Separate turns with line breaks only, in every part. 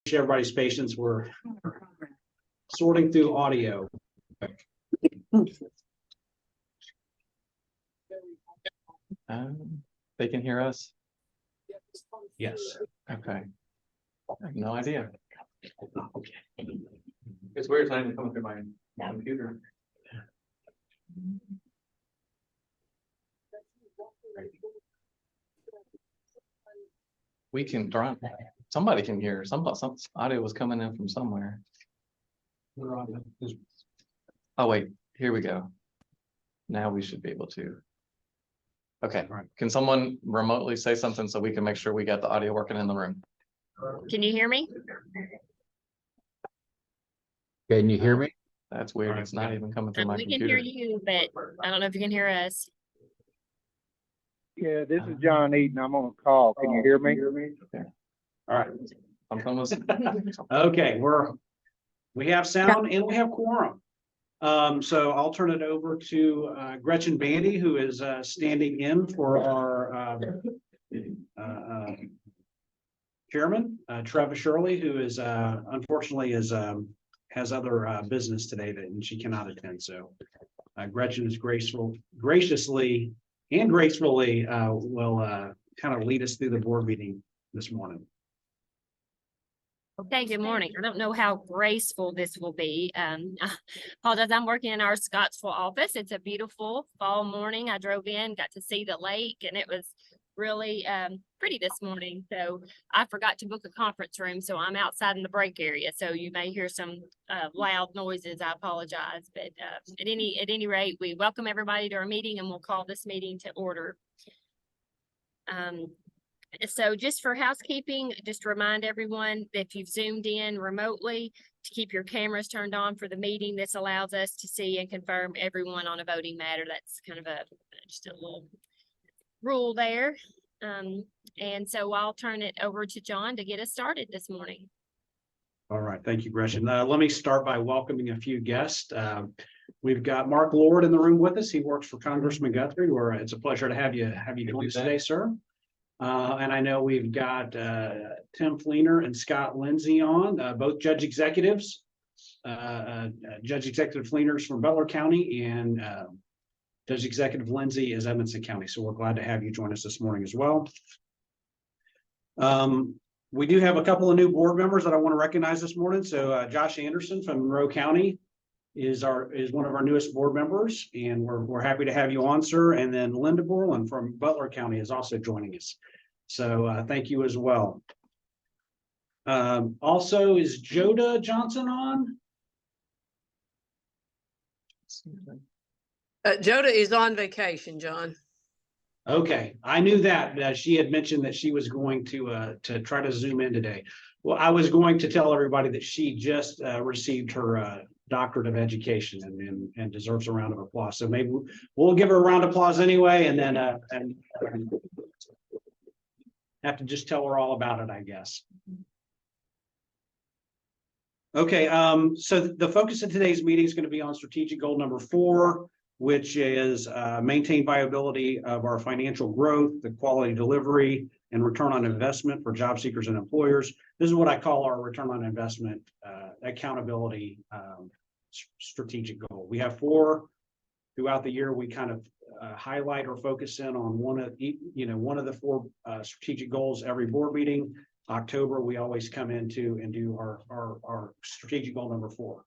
everybody's patience. We're sorting through audio.
They can hear us?
Yes.
Okay. I have no idea.
Okay.
It's weird time to come through my computer. We can try. Somebody can hear. Some audio was coming in from somewhere. Oh wait, here we go. Now we should be able to. Okay,
Right.
Can someone remotely say something so we can make sure we got the audio working in the room?
Can you hear me?
Can you hear me?
That's weird. It's not even coming through my
We can
computer.
hear you, but I don't know if you can hear us.
Yeah, this is John Eaton. I'm on a call. Can you hear me?
All right.
Something was.
Okay, we have sound and we have quorum. So I'll turn it over to Gretchen Bandy, who is standing in for our chairman, Travis Shirley, who is unfortunately has other business today and she cannot attend. So Gretchen is graciously and gracefully will kind of lead us through the board meeting this morning.
Okay, good morning. I don't know how graceful this will be. I apologize. I'm working in our Scottsville office. It's a beautiful fall morning. I drove in, got to see the lake, and it was really pretty this morning. So I forgot to book a conference room, so I'm outside in the break area. So you may hear some loud noises. I apologize, but at any rate, we welcome everybody to our meeting, and we'll call this meeting to order. So just for housekeeping, just to remind everyone that if you've zoomed in remotely, to keep your cameras turned on for the meeting. This allows us to see and confirm everyone on a voting matter. That's kind of just a little rule there. And so I'll turn it over to John to get us started this morning.
All right, thank you, Gretchen. Let me start by welcoming a few guests. We've got Mark Lord in the room with us. He works for Congressman Guthrie. It's a pleasure to have you join us today, sir. And I know we've got Tim Fleener and Scott Lindsay on, both judge executives. Judge Executive Fleener's from Butler County and Judge Executive Lindsay is Edmonson County. So we're glad to have you join us this morning as well. We do have a couple of new board members that I want to recognize this morning. So Josh Anderson from Monroe County is one of our newest board members, and we're happy to have you on, sir. And then Linda Borland from Butler County is also joining us. So thank you as well. Also, is Joda Johnson on?
Joda is on vacation, John.
Okay, I knew that she had mentioned that she was going to try to zoom in today. Well, I was going to tell everybody that she just received her doctorate of education and deserves a round of applause. So maybe we'll give her a round of applause anyway, and then have to just tell her all about it, I guess. Okay, so the focus of today's meeting is going to be on strategic goal number 4, which is maintain viability of our financial growth, the quality delivery, and return on investment for job seekers and employers. This is what I call our return on investment accountability strategic goal. We have 4 throughout the year. We kind of highlight or focus in on one of the 4 strategic goals every board meeting. October, we always come into and do our strategic goal number 4.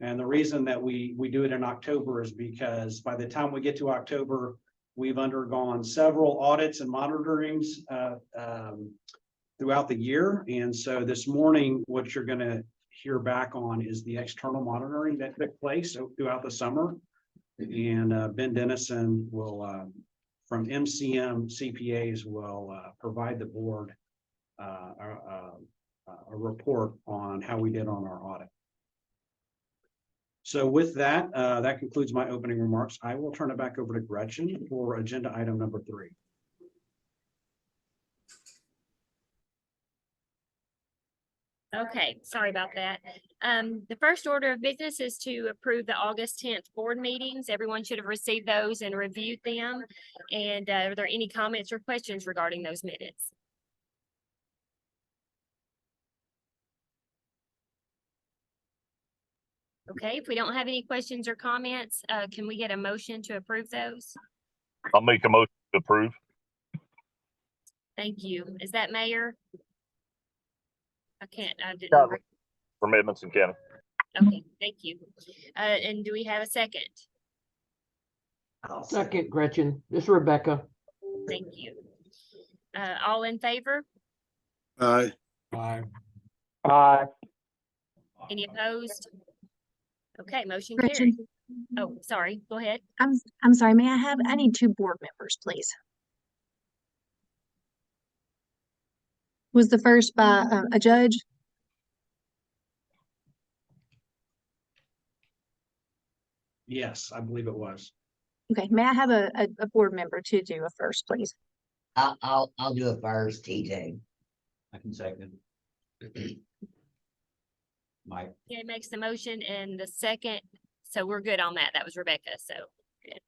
And the reason that we do it in October is because by the time we get to October, we've undergone several audits and monitorings throughout the year. And so this morning, what you're going to hear back on is the external monitoring that took place throughout the summer. And Ben Dennison will, from MCM CPAs, will provide the board a report on how we did on our audit. So with that, that concludes my opening remarks. I will turn it back over to Gretchen for agenda item number 3.
Okay, sorry about that. The first order of business is to approve the August 10th board meetings. Everyone should have received those and reviewed them. And are there any comments or questions regarding those minutes? Okay, if we don't have any questions or comments, can we get a motion to approve those?
I'll make a motion to approve.
Thank you. Is that Mayor? I didn't.
Yeah. From Edmondson County.
Okay, thank you. And do we have a second?
I'll second, Gretchen. This is Rebecca.
Thank you. All in favor?
Aye.
Aye.
Any opposed? Okay, motion
Gretchen,
carried. Oh, sorry, go ahead.
I'm sorry, I need 2 board members, please. Was the first by a judge?
Yes, I believe it was.
Okay, may I have a board member to do a first, please?
I'll do it first, TJ.
I can second. Mike.
Okay, makes the motion and the second, so we're good on that. That was Rebecca, so good.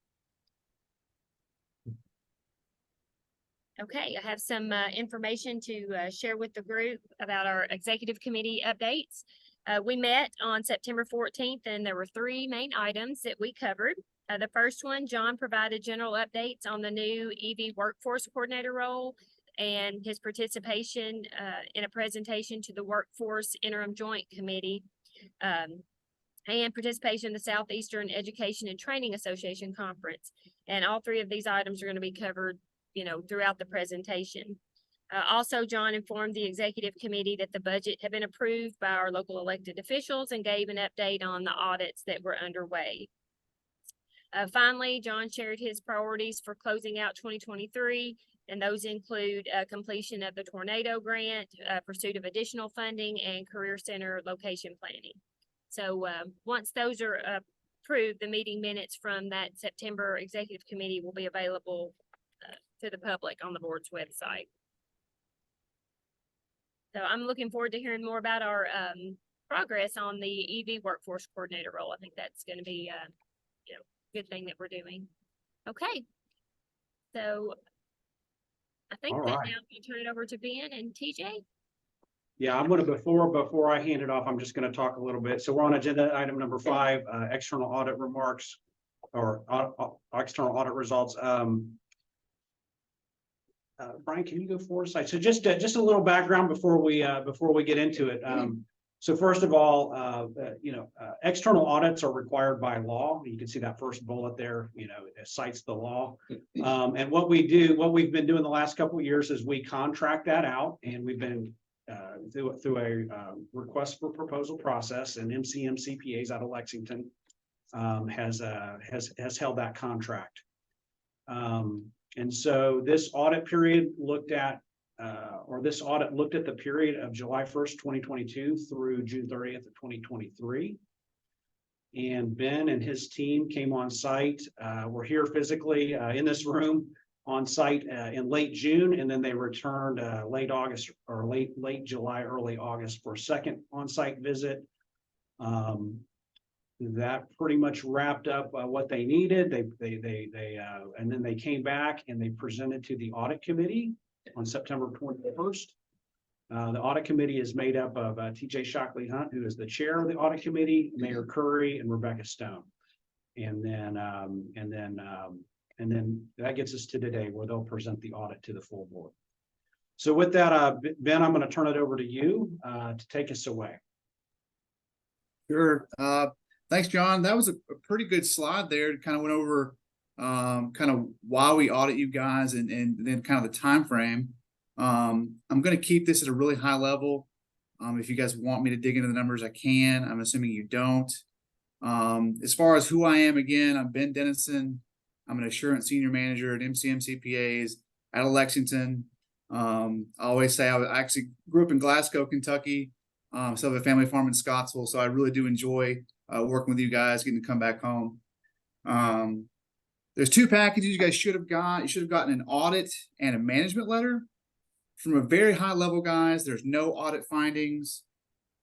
Okay, I have some information to share with the group about our executive committee updates. We met on September 14th and there were 3 main items that we covered. The first one, John provided general updates on the new EV workforce coordinator role and his participation in a presentation to the Workforce Interim Joint Committee and participation in the Southeastern Education and Training Association Conference. And all 3 of these items are going to be covered, throughout the presentation. Also, John informed the executive committee that the budget had been approved by our local elected officials and gave an update on the audits that were underway. Finally, John shared his priorities for closing out 2023, and those include completion of the tornado grant, pursuit of additional funding, and career center location planning. So once those are approved, the meeting minutes from that September executive committee will be available to the public on the board's website. So I'm looking forward to hearing more about our progress on the EV workforce coordinator role. I think that's going to be a good thing that we're doing. Okay. So I think
All
that
right.
now we turn it over to Ben and TJ.
Yeah, I'm gonna, before I hand it off, I'm just gonna talk a little bit. So we're on agenda item number 5, external audit remarks or external audit results. Brian, can you go forward? So just a little background before we get into it. So first of all, external audits are required by law. You can see that first bullet there, it cites the law. And what we've been doing the last couple of years is we contract that out, and we've been through a request for proposal process, and MCM CPAs out of Lexington has held that contract. And so this audit period looked at the period of July 1st, 2022 through June 30th of 2023. And Ben and his team came on site. We're here physically in this room on site in late June, and then they returned late August or late July, early August for a second on-site visit. That pretty much wrapped up what they needed. And then they came back and they presented to the audit committee on September 21st. The audit committee is made up of TJ Shockley Hunt, who is the chair of the audit committee, Mayor Curry, and Rebecca Stone. And then that gets us to today, where they'll present the audit to the full board. So with that, Ben, I'm going to turn it over to you to take us away.
Sure. Thanks, John. That was a pretty good slide there. It kind of went over kind of why we audit you guys and then kind of the time frame. I'm going to keep this at a really high level. If you guys want me to dig into the numbers, I can. I'm assuming you don't. As far as who I am, again, I'm Ben Dennison. I'm an assurance senior manager at MCM CPAs out of Lexington. I always say I actually grew up in Glasgow, Kentucky. So I have a family farm in Scottsville. So I really do enjoy working with you guys, getting to come back home. There's 2 packages you guys should have got. You should have gotten an audit and a management letter. From a very high level, guys, there's no audit findings.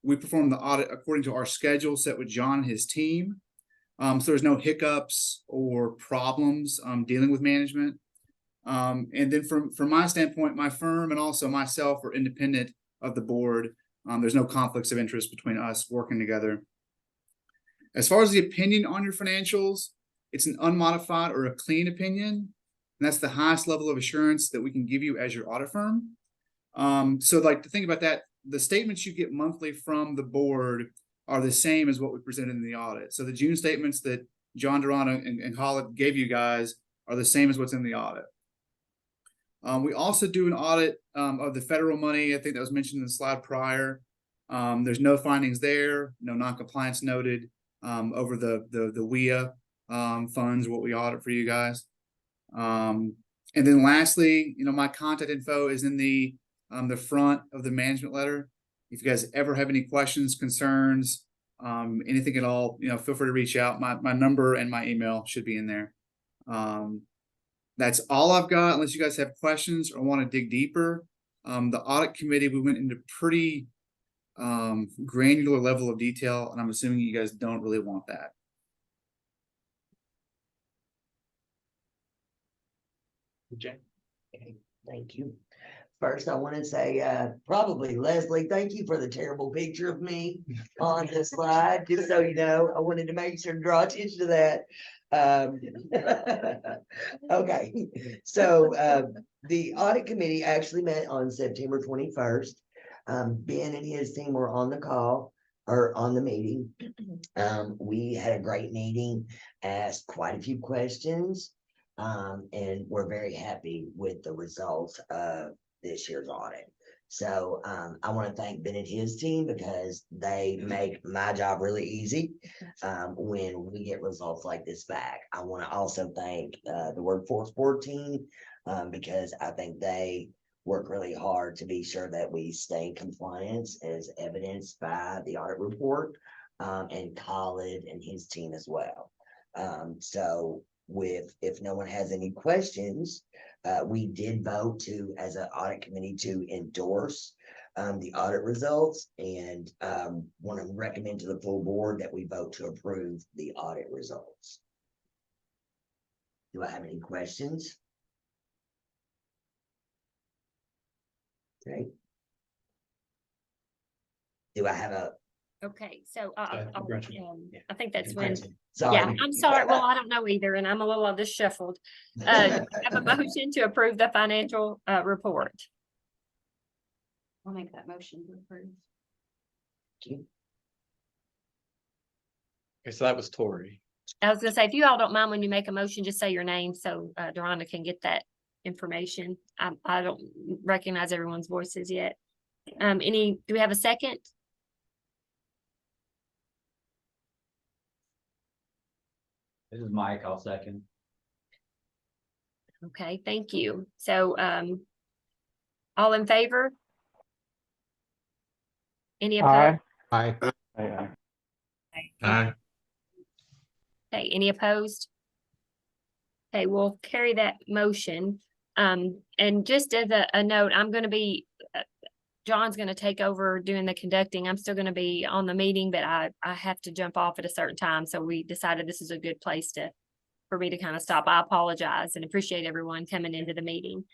We perform the audit according to our schedule set with John and his team. So there's no hiccups or problems dealing with management. And then from my standpoint, my firm and also myself are independent of the board. There's no conflicts of interest between us working together. As far as the opinion on your financials, it's an unmodified or a clean opinion. And that's the highest level of assurance that we can give you as your audit firm. So like to think about that, the statements you get monthly from the board are the same as what we presented in the audit. So the June statements that John Durano and Holland gave you guys are the same as what's in the audit. We also do an audit of the federal money. I think that was mentioned in the slide prior. There's no findings there, no non-compliance noted over the WIA funds, what we audit for you guys. And then lastly, my contact info is in the front of the management letter. If you guys ever have any questions, concerns, anything at all, feel free to reach out. My number and my email should be in there. That's all I've got, unless you guys have questions or want to dig deeper. The audit committee, we went into pretty granular level of detail, and I'm assuming you guys don't really want that.
Jay?
Okay, thank you. First, I want to say, probably Leslie, thank you for the terrible picture of me on the slide. Just so you know, I wanted to make sure to draw attention to that. Okay, so the audit committee actually met on September 21st. Ben and his team were on the call or on the meeting. We had a great meeting, asked quite a few questions, and we're very happy with the results of this year's audit. So I want to thank Ben and his team because they make my job really easy when we get results like this back. I want to also thank the workforce board team because I think they work really hard to be sure that we stay in compliance as evidenced by the audit report, and Khalid and his team as well. So if no one has any questions, we did vote as an audit committee to endorse the audit results, and want to recommend to the full board that we vote to approve the audit results. Do I have any questions? Okay. Do I have a?
Okay, so
Gretchen.
I think that's when.
Sorry.
Yeah, I'm sorry. Well, I don't know either, and I'm a little disheveled. Have a motion to approve the financial report.
I'll make that motion to approve.
Okay, so that was Tori.
I was gonna say, if you all don't mind, when you make a motion, just say your name so Doranda can get that information. I don't recognize everyone's voices yet. Do we have a second?
This is Mike, I'll second.
Okay, thank you. So, all in favor? Any opposed?
Aye.
Aye.
Okay, any opposed? Okay, we'll carry that motion. And just as a note, I'm gonna be, John's gonna take over doing the conducting. I'm still gonna be on the meeting, but I have to jump off at a certain time. So we decided this is a good place for me to kind of stop. I apologize and appreciate everyone coming into the meeting.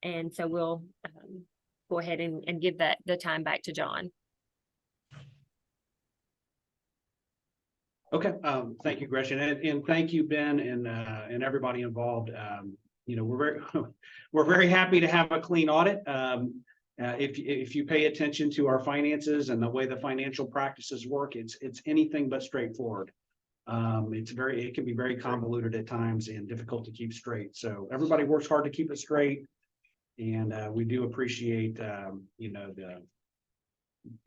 And so we'll go ahead and give the time back to John.
Okay, thank you, Gretchen, and thank you, Ben, and everybody involved. We're very happy to have a clean audit. If you pay attention to our finances and the way the financial practices work, it's anything but straightforward. It can be very convoluted at times and difficult to keep straight. So everybody works hard to keep it straight, and we do appreciate the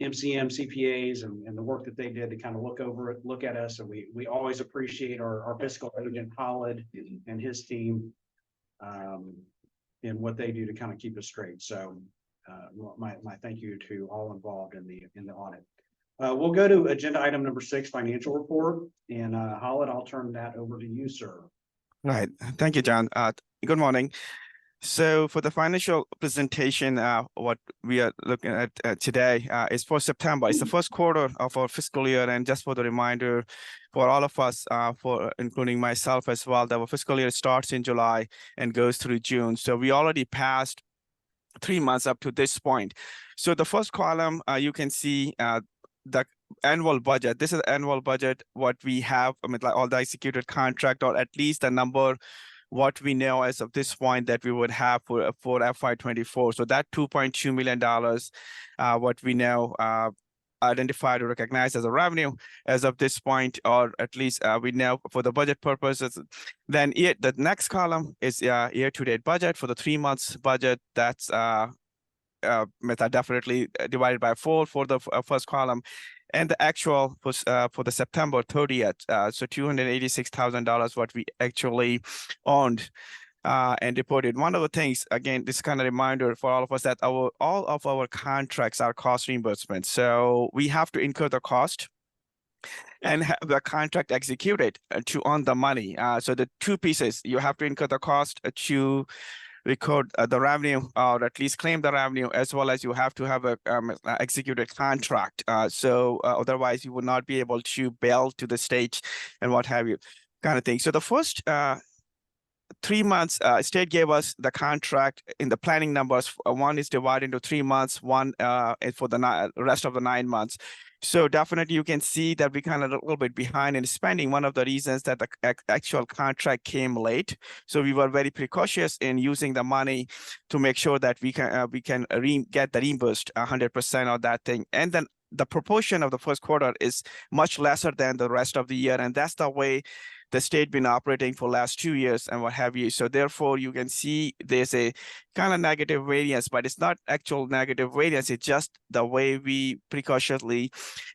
MCM CPAs and the work that they did to kind of look at us. And we always appreciate our fiscal agent Khalid and his team and what they do to kind of keep us straight. So my thank you to all involved in the audit. We'll go to agenda item number 6, financial report, and Khalid, I'll turn that over to you, sir.
Right. Thank you, John. Good morning. So for the financial presentation, what we are looking at today is for September. It's the first quarter of our fiscal year. And just for the reminder for all of us, for including myself as well, that our fiscal year starts in July and goes through June. So we already passed 3 months up to this point. So the first column, you can see the annual budget. This is annual budget, what we have, I mean, like all the executed contract, or at least the number what we know as of this point that we would have for FY24. So that $2.2 million, what we know identified or recognized as a revenue as of this point, or at least we know for the budget purposes. Then the next column is year-to-date budget for the 3 months budget. That's definitely divided by 4 for the first column. And the actual was for the September 30th, so $286,000 what we actually owned and reported. One of the things, again, this kind of reminder for all of us that all of our contracts are cost reimbursement. So we have to incur the cost and have the contract executed to earn the money. So the two pieces, you have to incur the cost to record the revenue, or at least claim the revenue, as well as you have to have a executed contract. So otherwise you will not be able to bill to the state and what have you, kind of thing. So the first 3 months, state gave us the contract in the planning numbers. One is divided into 3 months, one is for the rest of the 9 months. So definitely you can see that we kind of a little bit behind in spending. One of the reasons that the actual contract came late. So we were very precautious in using the money to make sure that we can get the reimbursed 100% of that thing. And then the proportion of the first quarter is much lesser than the rest of the year. And that's the way the state been operating for last 2 years and what have you. So therefore you can see there's a kind of negative variance, but it's not actual negative variance. It's just the way we precautiously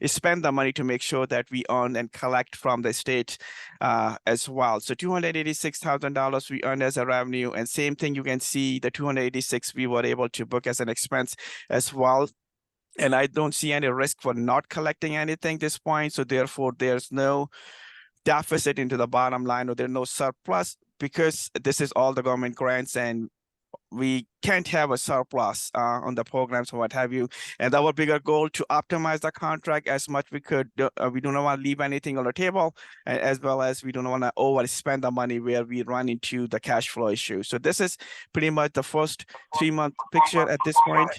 spend the money to make sure that we earn and collect from the state as well. So $286,000 we earned as a revenue, and same thing you can see the 286 we were able to book as an expense as well. And I don't see any risk for not collecting anything at this point. So therefore there's no deficit into the bottom line, or there's no surplus, because this is all the government grants and we can't have a surplus on the programs or what have you. And our bigger goal to optimize the contract as much we could. We do not want to leave anything on the table, as well as we don't want to overspend the money where we run into the cash flow issue. So this is pretty much the first 3 month picture at this point.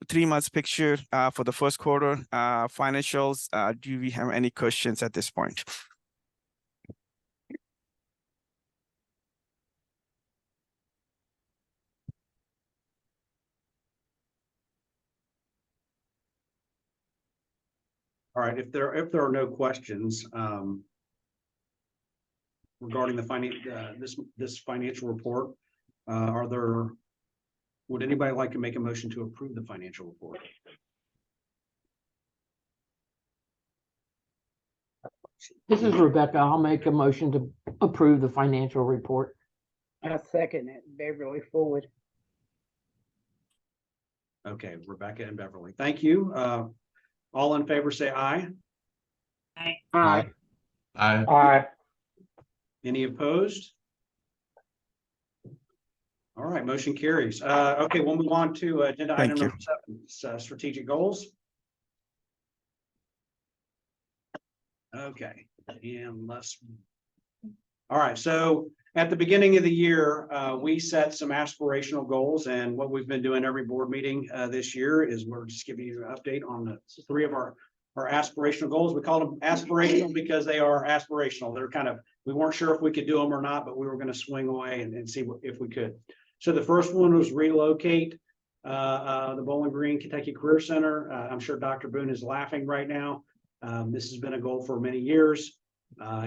3 months picture for the first quarter financials. Do we have any questions at this point?
All right, if there are no questions regarding the this financial report, would anybody like to make a motion to approve the financial report?
This is Rebecca. I'll make a motion to approve the financial report.
I second it. Beverly Ford.
Okay, Rebecca and Beverly, thank you. All in favor, say aye.
Aye.
Aye.
Aye.
Any opposed? All right, motion carries. Okay, we'll move on to agenda item number 7, strategic goals. Okay, and all right, so at the beginning of the year, we set some aspirational goals, and what we've been doing every board meeting this year is we're just giving you an update on the 3 of our aspirational goals. We call them aspirational because they are aspirational. They're kind of, we weren't sure if we could do them or not, but we were going to swing away and see if we could. So the first one was relocate the Bowling Green Kentucky Career Center. I'm sure Dr. Boone is laughing right now. This has been a goal for many years,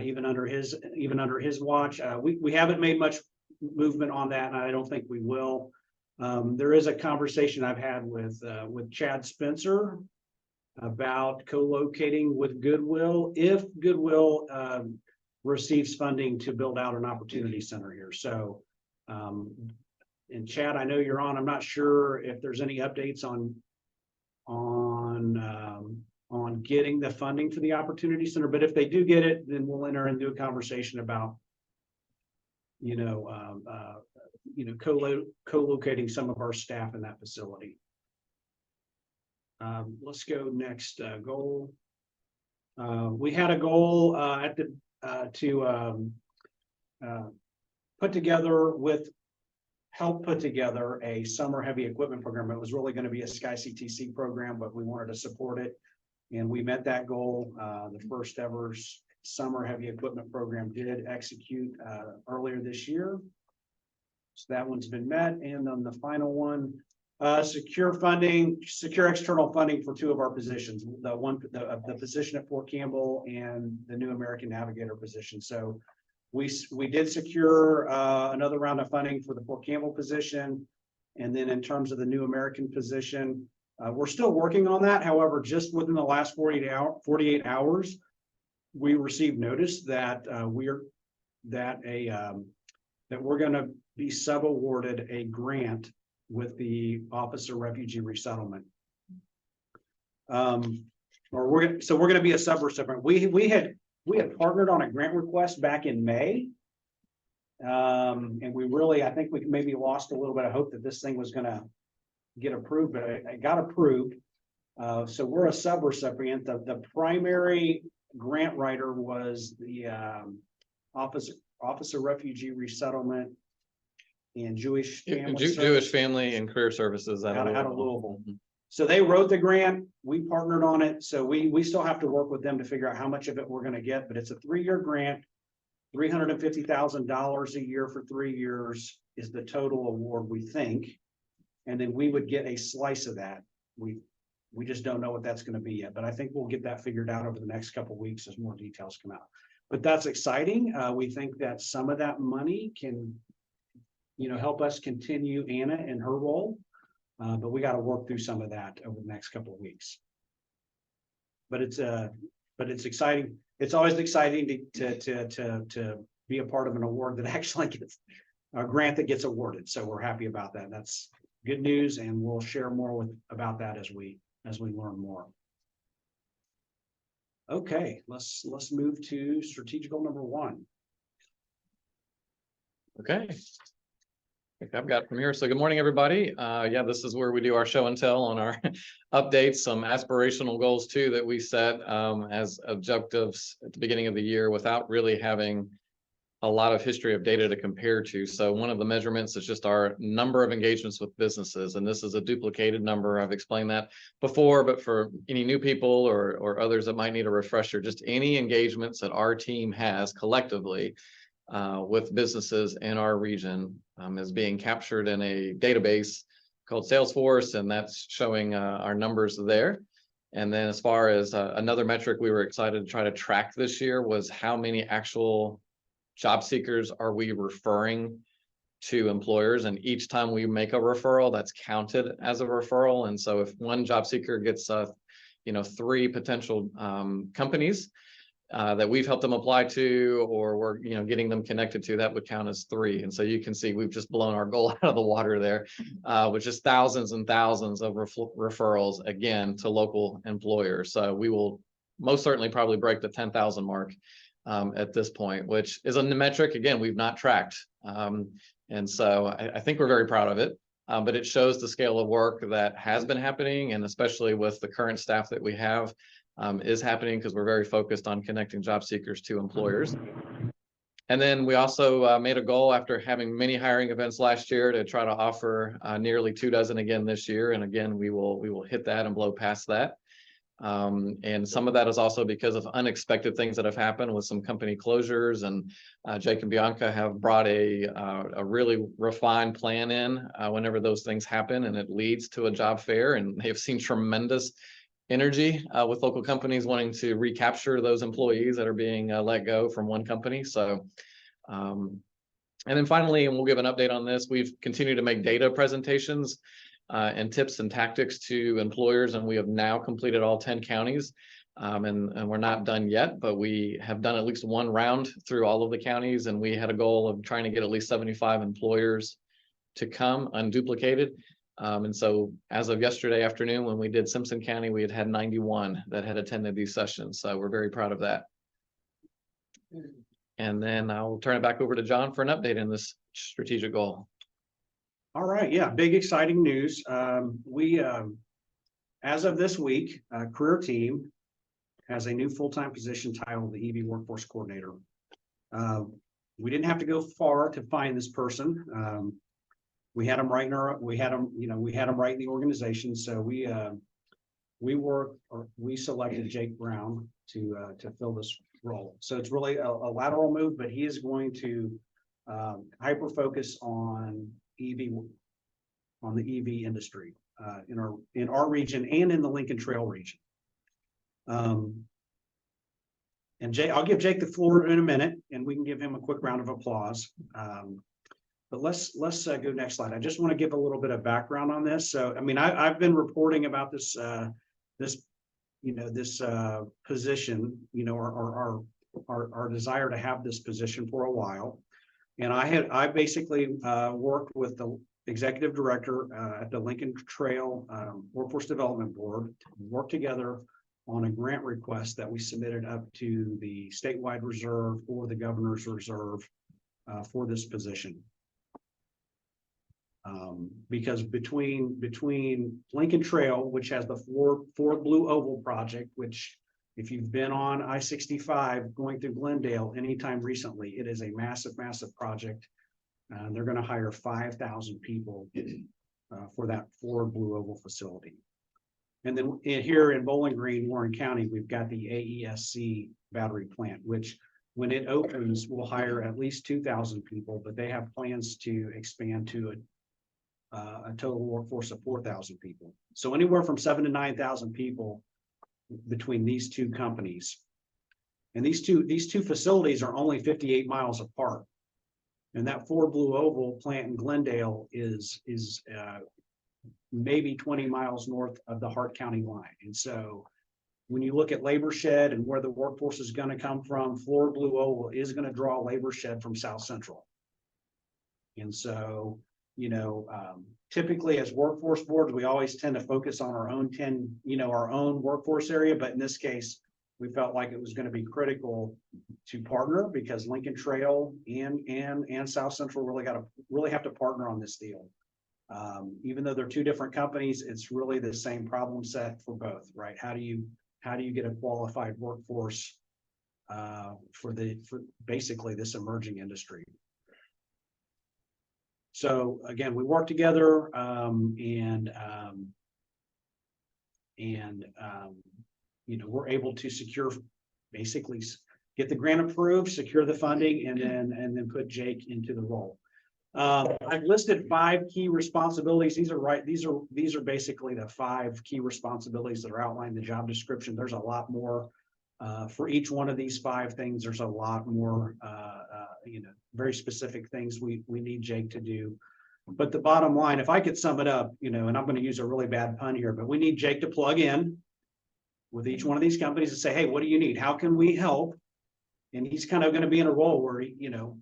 even under his watch. We haven't made much movement on that, and I don't think we will. There is a conversation I've had with Chad Spencer about co-locating with Goodwill if Goodwill receives funding to build out an opportunity center here. So, and Chad, I know you're on. I'm not sure if there's any updates on getting the funding for the opportunity center, but if they do get it, then we'll enter into a conversation about, co-locating some of our staff in that facility. Let's go next goal. We had a goal to put together with help put together a summer heavy equipment program. It was really going to be a Sky CTC program, but we wanted to support it. And we met that goal. The first ever summer heavy equipment program did execute earlier this year. So that one's been met. And then the final one, secure external funding for 2 of our positions. The position at Fort Campbell and the new American Navigator position. So we did secure another round of funding for the Fort Campbell position. And then in terms of the new American position, we're still working on that. However, just within the last 48 hours, we received notice that we're going to be sub-awarded a grant with the Office of Refugee Resettlement. We're going to be a sub-recipient. We had partnered on a grant request back in May. And I think we maybe lost a little bit of hope that this thing was going to get approved, but it got approved. So we're a sub-recipient. The primary grant writer was the Office of Refugee Resettlement and Jewish
Family and Career Services out of
Louisville. So they wrote the grant, we partnered on it. So we still have to work with them to figure out how much of it we're going to get, but it's a 3-year grant. $350,000 a year for 3 years is the total award, we think. And then we would get a slice of that. We just don't know what that's going to be yet, but I think we'll get that figured out over the next couple of weeks as more details come out. But that's exciting. We think that some of that money can, help us continue Anna in her role. But we got to work through some of that over the next couple of weeks. But it's exciting. It's always exciting to be a part of an award that actually gets a grant that gets awarded. So we're happy about that. That's good news, and we'll share more about that as we learn more. Okay, let's move to strategic goal number 1.
Okay. I think I've got from here. So good morning, everybody. Yeah, this is where we do our show and tell on our updates, some aspirational goals too that we set as objectives at the beginning of the year without really having a lot of history of data to compare to. So one of the measurements is just our number of engagements with businesses. And this is a duplicated number. I've explained that before, but for any new people or others that might need a refresher, just any engagements that our team has collectively with businesses in our region is being captured in a database called Salesforce, and that's showing our numbers there. And then as far as another metric we were excited to try to track this year was how many actual job seekers are we referring to employers, and each time we make a referral, that's counted as a referral. And so if one job seeker gets 3 potential companies that we've helped them apply to, or we're getting them connected to, that would count as 3. And so you can see we've just blown our goal out of the water there, with just thousands and thousands of referrals again to local employers. So we will most certainly probably break the 10,000 mark at this point, which is a metric again we've not tracked. And so I think we're very proud of it. But it shows the scale of work that has been happening, and especially with the current staff that we have, is happening because we're very focused on connecting job seekers to employers. And then we also made a goal after having many hiring events last year to try to offer nearly 24 again this year. And again, we will hit that and blow past that. And some of that is also because of unexpected things that have happened with some company closures, and Jake and Bianca have brought a really refined plan in whenever those things happen, and it leads to a job fair, and they've seen tremendous energy with local companies wanting to recapture those employees that are being let go from one company. So and then finally, and we'll give an update on this, we've continued to make data presentations and tips and tactics to employers, and we have now completed all 10 counties. And we're not done yet, but we have done at least one round through all of the counties, and we had a goal of trying to get at least 75 employers to come unduplicated. And so as of yesterday afternoon, when we did Simpson County, we had 91 that had attended these sessions. So we're very proud of that. And then I'll turn it back over to John for an update in this strategic goal.
All right, yeah, big exciting news. We, as of this week, Career Team has a new full-time position titled the EV Workforce Coordinator. We didn't have to go far to find this person. we had him right in our, we had him right in the organization. So we selected Jake Brown to fill this role. So it's really a lateral move, but he is going to hyper focus on the EV industry in our region and in the Lincoln Trail region. And Jake, I'll give Jake the floor in a minute, and we can give him a quick round of applause. But let's go next slide. I just want to give a little bit of background on this. So, I mean, I've been reporting about this position, our desire to have this position for a while. And I basically worked with the executive director at the Lincoln Trail Workforce Development Board, worked together on a grant request that we submitted up to the statewide reserve or the governor's reserve for this position. Because between Lincoln Trail, which has the Ford Blue Oval project, which if you've been on I-65 going through Glendale anytime recently, it is a massive, massive project. They're going to hire 5,000 people for that Ford Blue Oval facility. And then here in Bowling Green, Warren County, we've got the AESC battery plant, which when it opens, will hire at least 2,000 people, but they have plans to expand to a total workforce of 4,000 people. So anywhere from 7,000 to 9,000 people between these two companies. And these two facilities are only 58 miles apart. And that Ford Blue Oval plant in Glendale is maybe 20 miles north of the Hart County line. And so when you look at labor shed and where the workforce is going to come from, Ford Blue Oval is going to draw labor shed from South Central. And so, typically as workforce boards, we always tend to focus on our own workforce area. But in this case, we felt like it was going to be critical to partner because Lincoln Trail and South Central really have to partner on this deal. Even though they're two different companies, it's really the same problem set for both, right? How do you get a qualified workforce for basically this emerging industry? So again, we work together we're able to secure, basically get the grant approved, secure the funding, and then put Jake into the role. I've listed 5 key responsibilities. These are basically the 5 key responsibilities that are outlined in the job description. There's a lot more for each one of these 5 things. There's a lot more, very specific things we need Jake to do. But the bottom line, if I could sum it up, and I'm going to use a really bad pun here, but we need Jake to plug in with each one of these companies and say, hey, what do you need? How can we help? And he's kind of going to be in a role where,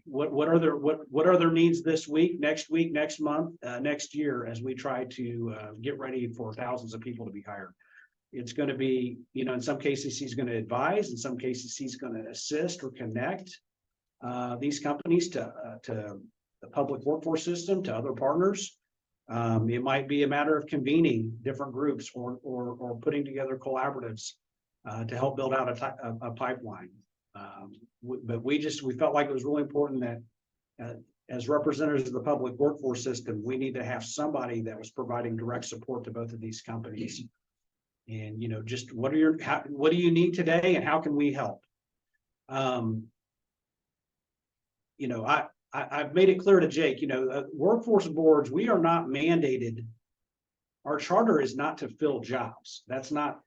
what are their needs this week, next month, next year, as we try to get ready for thousands of people to be hired. It's going to be, in some cases he's going to advise, in some cases he's going to assist or connect these companies to the public workforce system, to other partners. It might be a matter of convening different groups or putting together collaboratives to help build out a pipeline. But we felt like it was really important that as representatives of the public workforce system, we need to have somebody that was providing direct support to both of these companies. And, just what do you need today and how can we help? I've made it clear to Jake, workforce boards, we are not mandated. Our charter is not to fill jobs. That's not.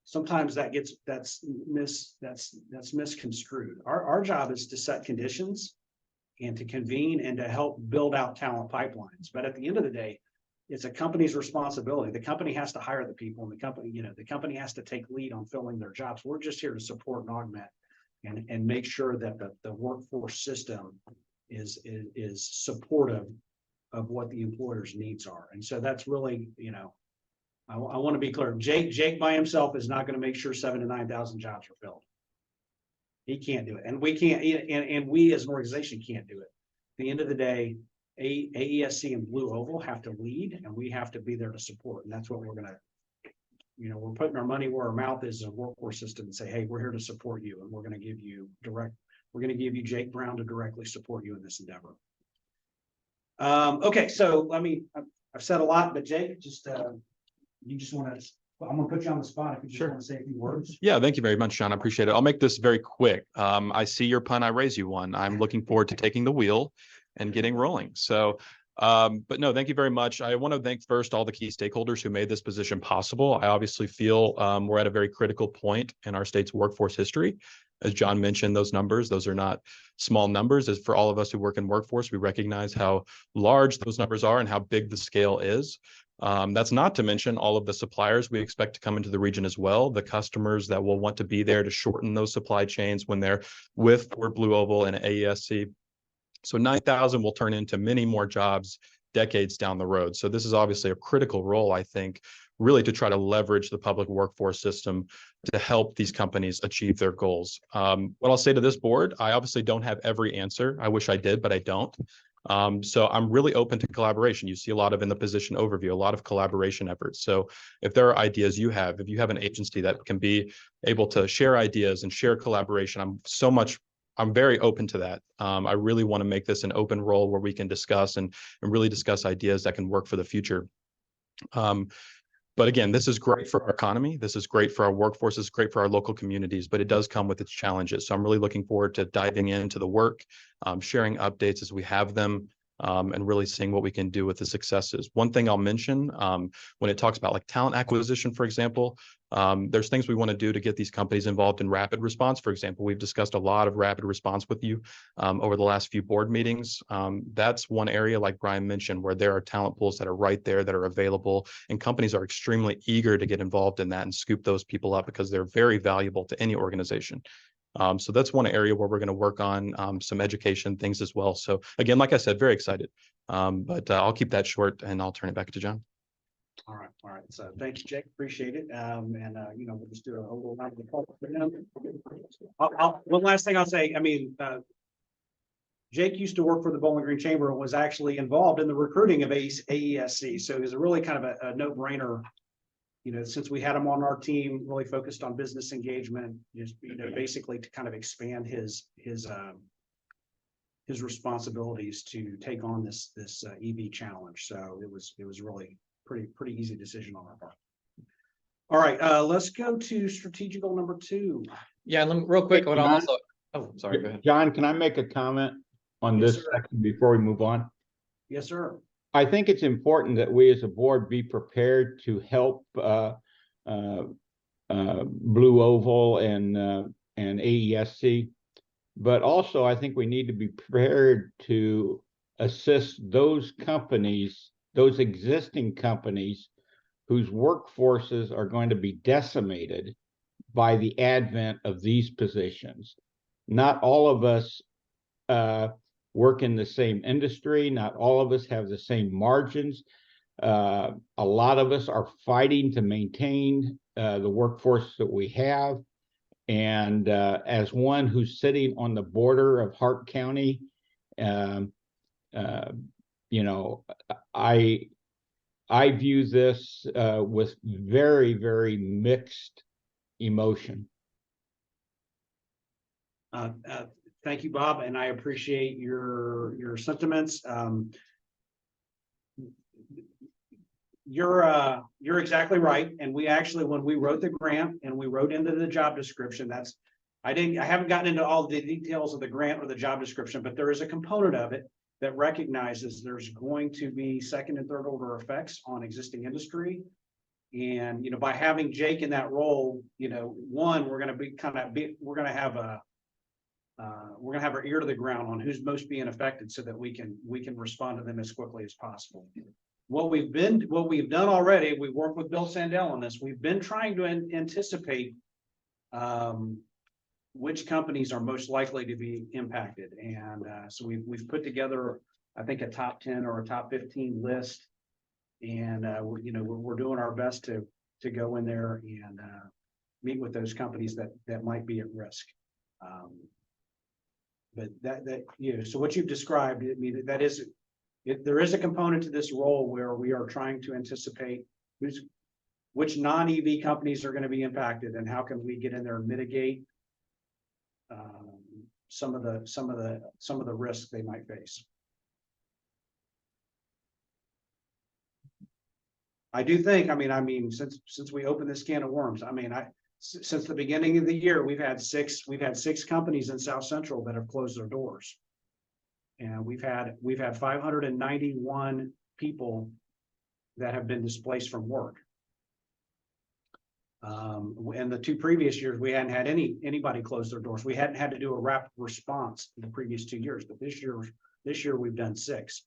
Sometimes that's misconstrued. Our job is to set conditions and to convene and to help build out talent pipelines. But at the end of the day, it's a company's responsibility. The company has to hire the people, and the company has to take lead on filling their jobs. We're just here to support and augment and make sure that the workforce system is supportive of what the employer's needs are. And so that's really, I want to be clear. Jake by himself is not going to make sure 7,000 to 9,000 jobs are filled. He can't do it, and we can't, and we as an organization can't do it. At the end of the day, AESC and Blue Oval have to lead, and we have to be there to support. And that's what we're going to, we're putting our money where our mouth is as a workforce system and say, hey, we're here to support you, and we're going to give you Jake Brown to directly support you in this endeavor. Okay, so I've said a lot, but Jake, just, you just want to, I'm gonna put you on the spot if you just
Sure.
want to say a few words.
Yeah, thank you very much, John. I appreciate it. I'll make this very quick. I see your pun, I raise you one. I'm looking forward to taking the wheel and getting rolling. So, but no, thank you very much. I want to thank first all the key stakeholders who made this position possible. I obviously feel we're at a very critical point in our state's workforce history. As John mentioned, those numbers, those are not small numbers. As for all of us who work in workforce, we recognize how large those numbers are and how big the scale is. That's not to mention all of the suppliers we expect to come into the region as well, the customers that will want to be there to shorten those supply chains when they're with Ford Blue Oval and AESC. So 9,000 will turn into many more jobs decades down the road. So this is obviously a critical role, I think, really to try to leverage the public workforce system to help these companies achieve their goals. What I'll say to this board, I obviously don't have every answer. I wish I did, but I don't. So I'm really open to collaboration. You see a lot of in the position overview, a lot of collaboration efforts. So if there are ideas you have, if you have an agency that can be able to share ideas and share collaboration, I'm very open to that. I really want to make this an open role where we can discuss and really discuss ideas that can work for the future. But again, this is great for our economy. This is great for our workforce. It's great for our local communities, but it does come with its challenges. So I'm really looking forward to diving into the work, sharing updates as we have them, and really seeing what we can do with the successes. One thing I'll mention, when it talks about like talent acquisition, for example, there's things we want to do to get these companies involved in rapid response. For example, we've discussed a lot of rapid response with you over the last few board meetings. That's one area, like Brian mentioned, where there are talent pools that are right there that are available, and companies are extremely eager to get involved in that and scoop those people up because they're very valuable to any organization. So that's one area where we're going to work on some education things as well. So again, like I said, very excited, but I'll keep that short and I'll turn it back to John.
All right. So thank you, Jake. Appreciate it. We'll just do a little round of applause for him. One last thing I'll say, Jake used to work for the Bowling Green Chamber and was actually involved in the recruiting of AESC. So it was a really kind of a no-brainer. Since we had him on our team, really focused on business engagement, just, basically to kind of expand his responsibilities to take on this EV challenge. So it was really pretty easy decision on our part. All right, let's go to strategic goal number 2.
Yeah, and real quick,
Hey,
what
John?
also, oh, sorry, go ahead.
John, can I make a comment on
Yes,
this
sir.
section before we move on?
Yes, sir.
I think it's important that we as a board be prepared to help Blue Oval and AESC, but also I think we need to be prepared to assist those companies, those existing companies whose workforces are going to be decimated by the advent of these positions. Not all of us work in the same industry. Not all of us have the same margins. A lot of us are fighting to maintain the workforce that we have. And as one who's sitting on the border of Hart County, I view this with very, very mixed emotion.
Thank you, Bob, and I appreciate your sentiments. You're exactly right. And we actually, when we wrote the grant and we wrote into the job description, I haven't gotten into all the details of the grant or the job description, but there is a component of it that recognizes there's going to be second and third order effects on existing industry. And, by having Jake in that role, one, we're going to have our ear to the ground on who's most being affected so that we can respond to them as quickly as possible. What we've done already, we worked with Bill Sandell on this. We've been trying to anticipate which companies are most likely to be impacted. And so we've put together, I think, a top 10 or a top 15 list. And we're doing our best to go in there and meet with those companies that might be at risk. But so what you've described, there is a component to this role where we are trying to anticipate which non-EV companies are going to be impacted and how can we get in there and mitigate some of the risks they might face. I do think, I mean, since we opened this can of worms, since the beginning of the year, we've had six companies in South Central that have closed their doors. And we've had 591 people that have been displaced from work. In the 2 previous years, we hadn't had anybody close their doors. We hadn't had to do a rapid response in the previous 2 years, but this year we've done 6.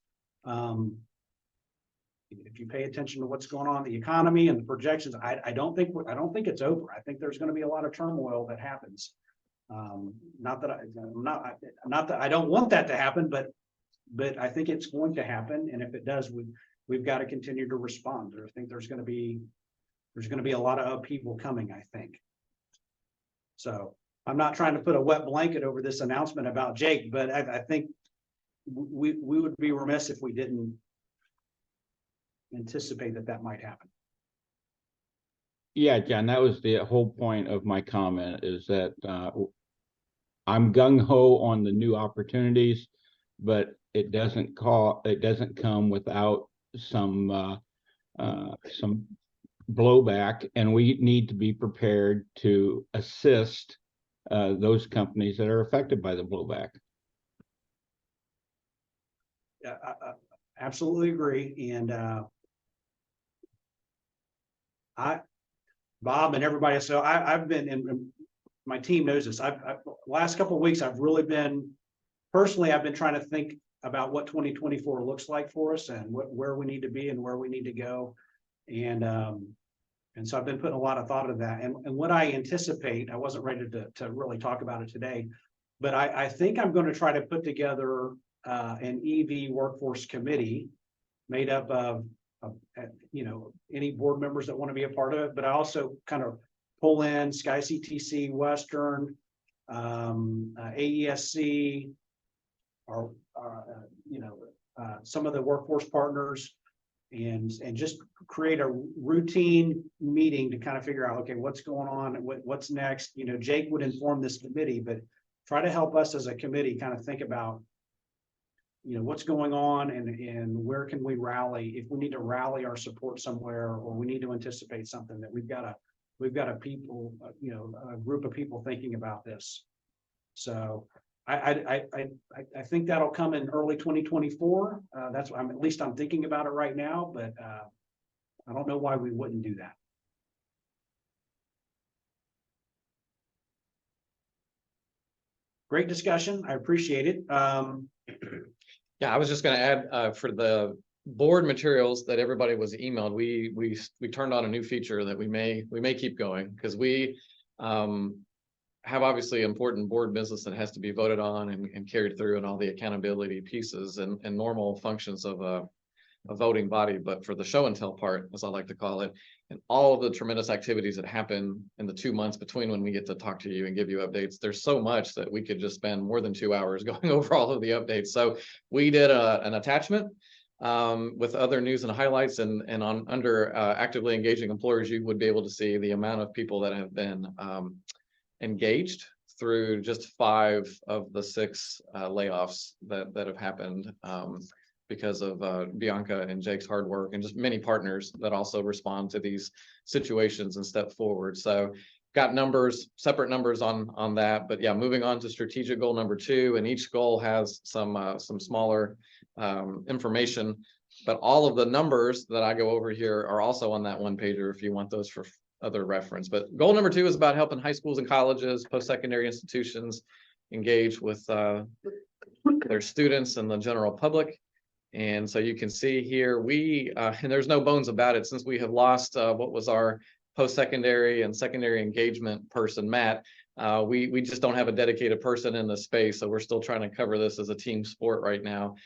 If you pay attention to what's going on in the economy and the projections, I don't think it's over. I think there's going to be a lot of turmoil that happens. Not that I don't want that to happen, but I think it's going to happen. And if it does, we've got to continue to respond. I think there's going to be a lot of upheaval coming, I think. So I'm not trying to put a wet blanket over this announcement about Jake, but I think we would be remiss if we didn't anticipate that might happen.
Yeah, John, that was the whole point of my comment, is that I'm gung-ho on the new opportunities, but it doesn't come without some blowback, and we need to be prepared to assist those companies that are affected by the blowback.
Yeah, I absolutely agree. And Bob and everybody, so I've been in, my team knows this. Last couple of weeks, I've been trying to think about what 2024 looks like for us and where we need to be and where we need to go. And so I've been putting a lot of thought into that. And what I anticipate, I wasn't ready to really talk about it today, but I think I'm going to try to put together an EV workforce committee made up of any board members that want to be a part of it, but I also kind of pull in SkyCTC, Western, AESC, or some of the workforce partners, and just create a routine meeting to kind of figure out, okay, what's going on, what's next. Jake would inform this committee, but try to help us as a committee kind of think about what's going on and where can we rally if we need to rally our support somewhere, or we need to anticipate something, that we've got a people, a group of people thinking about this. So I think that'll come in early 2024. That's what at least I'm thinking about it right now, but I don't know why we wouldn't do that. Great discussion. I appreciate it.
Yeah, I was just going to add for the board materials that everybody was emailed. We turned on a new feature that we may keep going, because we have obviously important board business that has to be voted on and carried through, and all the accountability pieces and normal functions of a voting body. But for the show and tell part, as I like to call it, and all of the tremendous activities that happen in the 2 months between when we get to talk to you and give you updates, there's so much that we could just spend more than 2 hours going over all of the updates. So we did an attachment with other news and highlights, and under actively engaging employers, you would be able to see the amount of people that have been engaged through just 5 of the 6 layoffs that have happened because of Bianca and Jake's hard work, and just many partners that also respond to these situations and step forward. So got numbers, separate numbers on that. But yeah, moving on to strategic goal number 2, and each goal has some smaller information, but all of the numbers that I go over here are also on that one pager if you want those for other reference. But goal number 2 is about helping high schools and colleges, post-secondary institutions engage with their students and the general public. And so you can see here, and there's no bones about it, since we have lost what was our post-secondary and secondary engagement person, Matt, we just don't have a dedicated person in the space. So we're still trying to cover this as a team sport right now.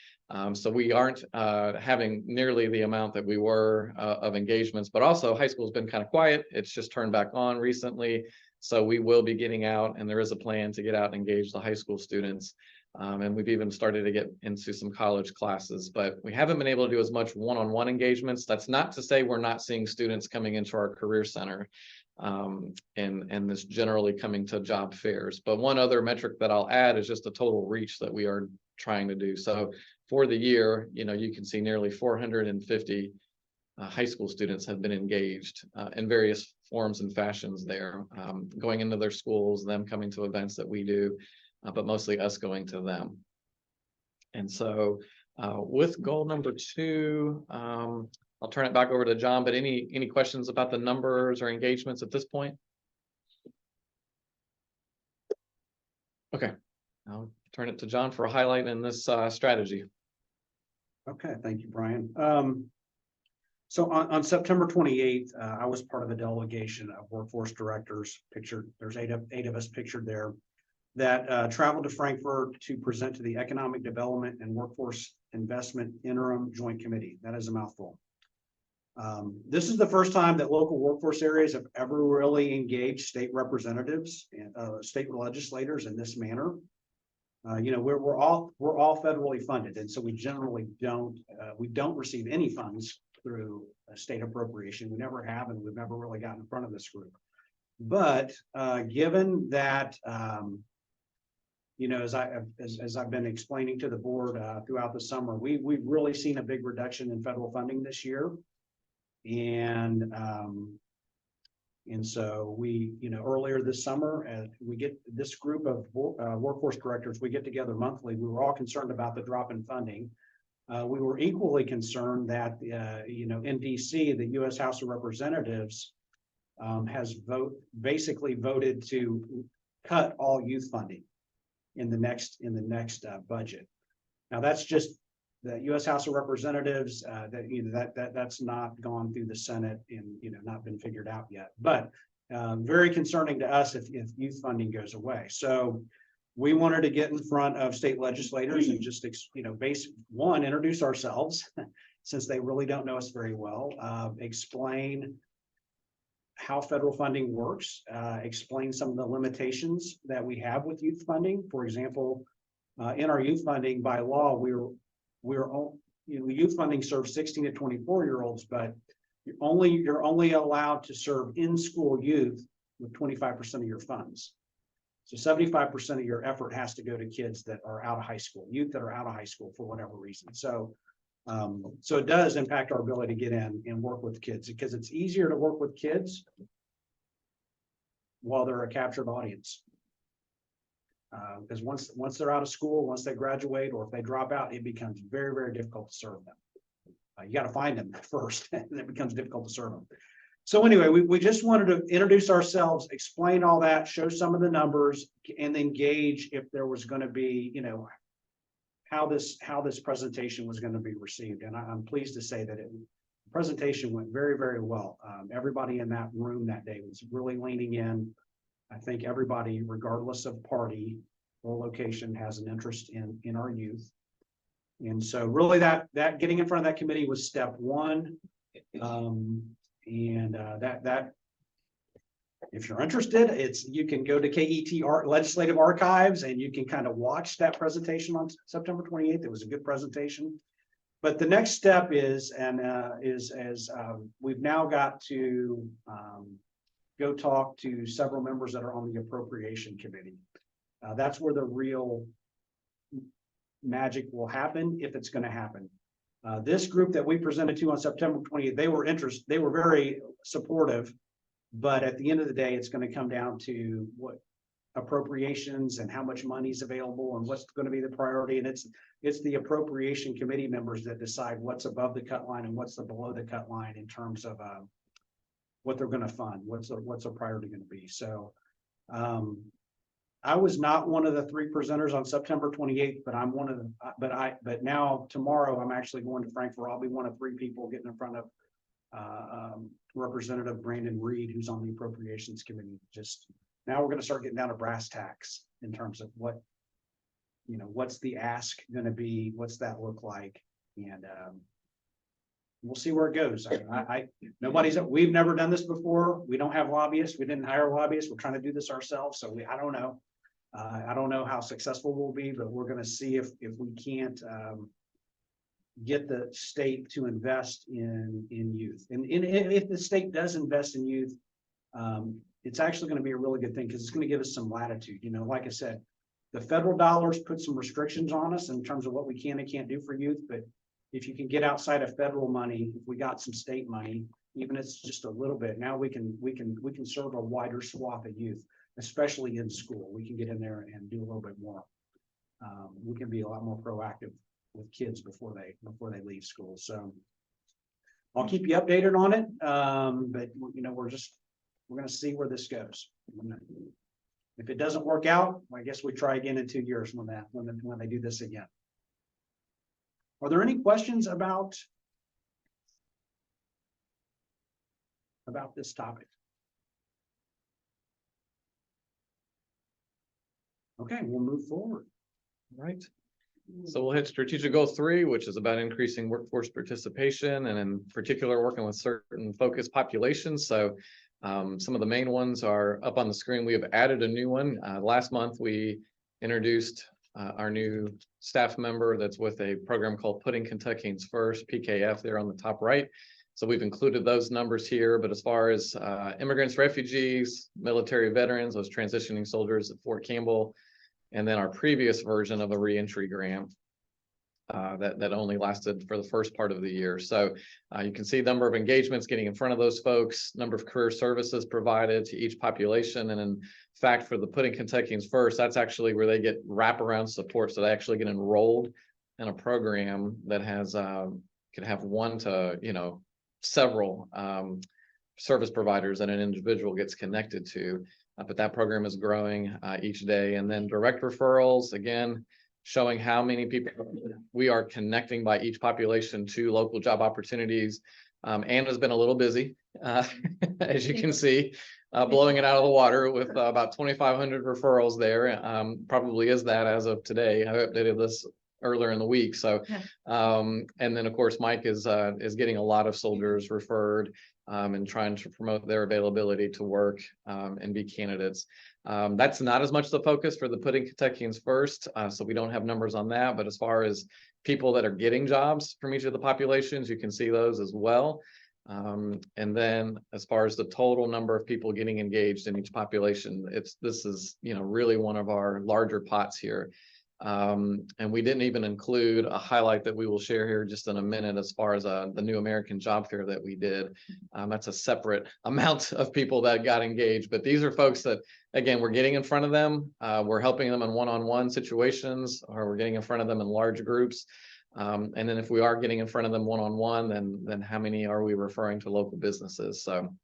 So we aren't having nearly the amount that we were of engagements, but also high school has been kind of quiet. It's just turned back on recently. So we will be getting out, and there is a plan to get out and engage the high school students. And we've even started to get into some college classes, but we haven't been able to do as much one-on-one engagements. That's not to say we're not seeing students coming into our career center and this generally coming to job fairs. But one other metric that I'll add is just the total reach that we are trying to do. So for the year, you can see nearly 450 high school students have been engaged in various forms and fashions there, going into their schools, them coming to events that we do, but mostly us going to them. And so with goal number 2, I'll turn it back over to John, but any questions about the numbers or engagements at this point? Okay, I'll turn it to John for a highlight in this strategy.
Okay, thank you, Brian. So on September 28th, I was part of a delegation of workforce directors pictured. There's eight of us pictured there that traveled to Frankfurt to present to the Economic Development and Workforce Investment Interim Joint Committee. That is a mouthful. This is the first time that local workforce areas have ever really engaged state representatives and state legislators in this manner. You know, we're all federally funded, and so we generally don't receive any funds through a state appropriation. We never have, and we've never really gotten in front of this group. But given that, you know, as I've been explaining to the board throughout the summer, we've really seen a big reduction in federal funding this year, and so we, you know, earlier this summer, we get this group of workforce directors, we get together monthly. We were all concerned about the drop in funding. We were equally concerned that, you know, in DC, the U.S. House of Representatives has basically voted to cut all youth funding in the next budget. Now that's just the U.S. House of Representatives, that, you know, that's not gone through the Senate and, you know, not been figured out yet, but very concerning to us if youth funding goes away. So we wanted to get in front of state legislators and just, you know, introduce ourselves since they really don't know us very well, explain how federal funding works, explain some of the limitations that we have with youth funding. For example, in our youth funding by law, you know, youth funding serves 16 to 24-year-olds, but you're only allowed to serve in-school youth with 25% of your funds. So 75% of your effort has to go to kids that are out of high school, youth that are out of high school for whatever reason. So, so it does impact our ability to get in and work with kids, because it's easier to work with kids while they're a captured audience. Because once they're out of school, once they graduate, or if they drop out, it becomes very, very difficult to serve them. You got to find them first, and it becomes difficult to serve them. So anyway, we just wanted to introduce ourselves, explain all that, show some of the numbers, and then gauge if there was going to be, you know, how this presentation was going to be received. And I'm pleased to say that the presentation went very, very well. Everybody in that room that day was really leaning in. I think everybody, regardless of party or location, has an interest in our youth. And so really that getting in front of that committee was step one. That if you're interested, you can go to KET Legislative Archives and you can kind of watch that presentation on September 28th. It was a good presentation. But the next step is we've now got to go talk to several members that are on the Appropriation Committee. That's where the real magic will happen, if it's going to happen. This group that we presented to on September 20th, they were very supportive, but at the end of the day, it's going to come down to what appropriations and how much money is available and what's going to be the priority. And it's the Appropriation Committee members that decide what's above the cut line and what's the below the cut line in terms of what they're going to fund, what's a priority going to be. So I was not one of the 3 presenters on September 28th, but I'm one of them. But now tomorrow I'm actually going to Frankfurt. I'll be one of 3 people getting in front of Representative Brandon Reed, who's on the Appropriations Committee. Just now we're going to start getting down to brass tacks in terms of what, you know, what's the ask going to be, what's that look like, and we'll see where it goes. We've never done this before. We don't have lobbyists. We didn't hire lobbyists. We're trying to do this ourselves. So I don't know. I don't know how successful we'll be, but we're going to see if we can't get the state to invest in youth. And if the state does invest in youth, it's actually going to be a really good thing, because it's going to give us some latitude. You know, like I said, the federal dollars put some restrictions on us in terms of what we can and can't do for youth, but if you can get outside of federal money, if we got some state money, even if it's just a little bit, now we can serve a wider swath of youth, especially in school. We can get in there and do a little bit more. We can be a lot more proactive with kids before they leave school. So I'll keep you updated on it. But you know, we're gonna see where this goes. If it doesn't work out, I guess we try again in 2 years when they do this again. Are there any questions about this topic? Okay, we'll move forward.
Right. So we'll hit strategic goal 3, which is about increasing workforce participation and in particular working with certain focused populations. So some of the main ones are up on the screen. We have added a new one. Last month, we introduced our new staff member that's with a program called Putting Kentuckians First, PKF, there on the top right. So we've included those numbers here, but as far as immigrants, refugees, military veterans, those transitioning soldiers at Fort Campbell, and then our previous version of a reentry grant that only lasted for the first part of the year. So you can see number of engagements getting in front of those folks, number of career services provided to each population. And in fact, for the Putting Kentuckians First, that's actually where they get wraparound support. So they actually get enrolled in a program that has could have one to, you know, several service providers that an individual gets connected to. But that program is growing each day. And then direct referrals, again, showing how many people we are connecting by each population to local job opportunities. Anna's been a little busy, as you can see, blowing it out of the water with about 2,500 referrals there. Probably is that as of today. I updated this earlier in the week. So, and then of course, Mike is getting a lot of soldiers referred and trying to promote their availability to work and be candidates. That's not as much the focus for the Putting Kentuckians First, so we don't have numbers on that. But as far as people that are getting jobs from each of the populations, you can see those as well. And then as far as the total number of people getting engaged in each population, this is, you know, really one of our larger pots here. And we didn't even include a highlight that we will share here just in a minute as far as the New American Job Fair that we did. That's a separate amount of people that got engaged, but these are folks that, again, we're getting in front of them. We're helping them in one-on-one situations, or we're getting in front of them in large groups. And then if we are getting in front of them one-on-one, then how many are we referring to local businesses? So,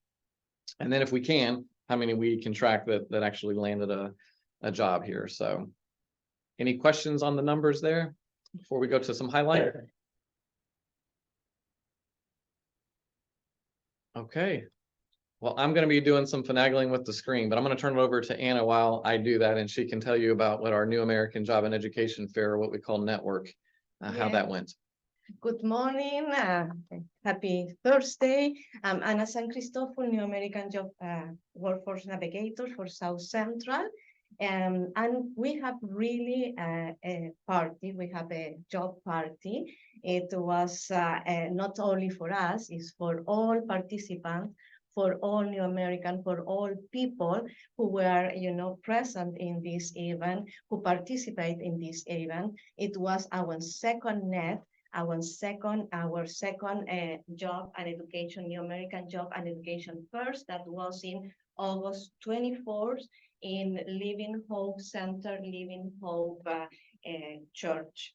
and then if we can, how many we can track that actually landed a job here. So any questions on the numbers there before we go to some highlight? Okay. Well, I'm going to be doing some finagling with the screen, but I'm going to turn it over to Anna while I do that, and she can tell you about what our New American Job and Education Fair, what we call Network, how that went.
Good morning. Happy Thursday. I'm Anna San Cristoforo, New American Job Workforce Navigator for South Central. And we have really a party. We have a job party. It was not only for us, it's for all participants, for all New American, for all people who were, you know, present in this event, who participate in this event. It was our second net, our second job and education, New American Job and Education First, that was in August 24th in Living Hope Center, Living Hope Church.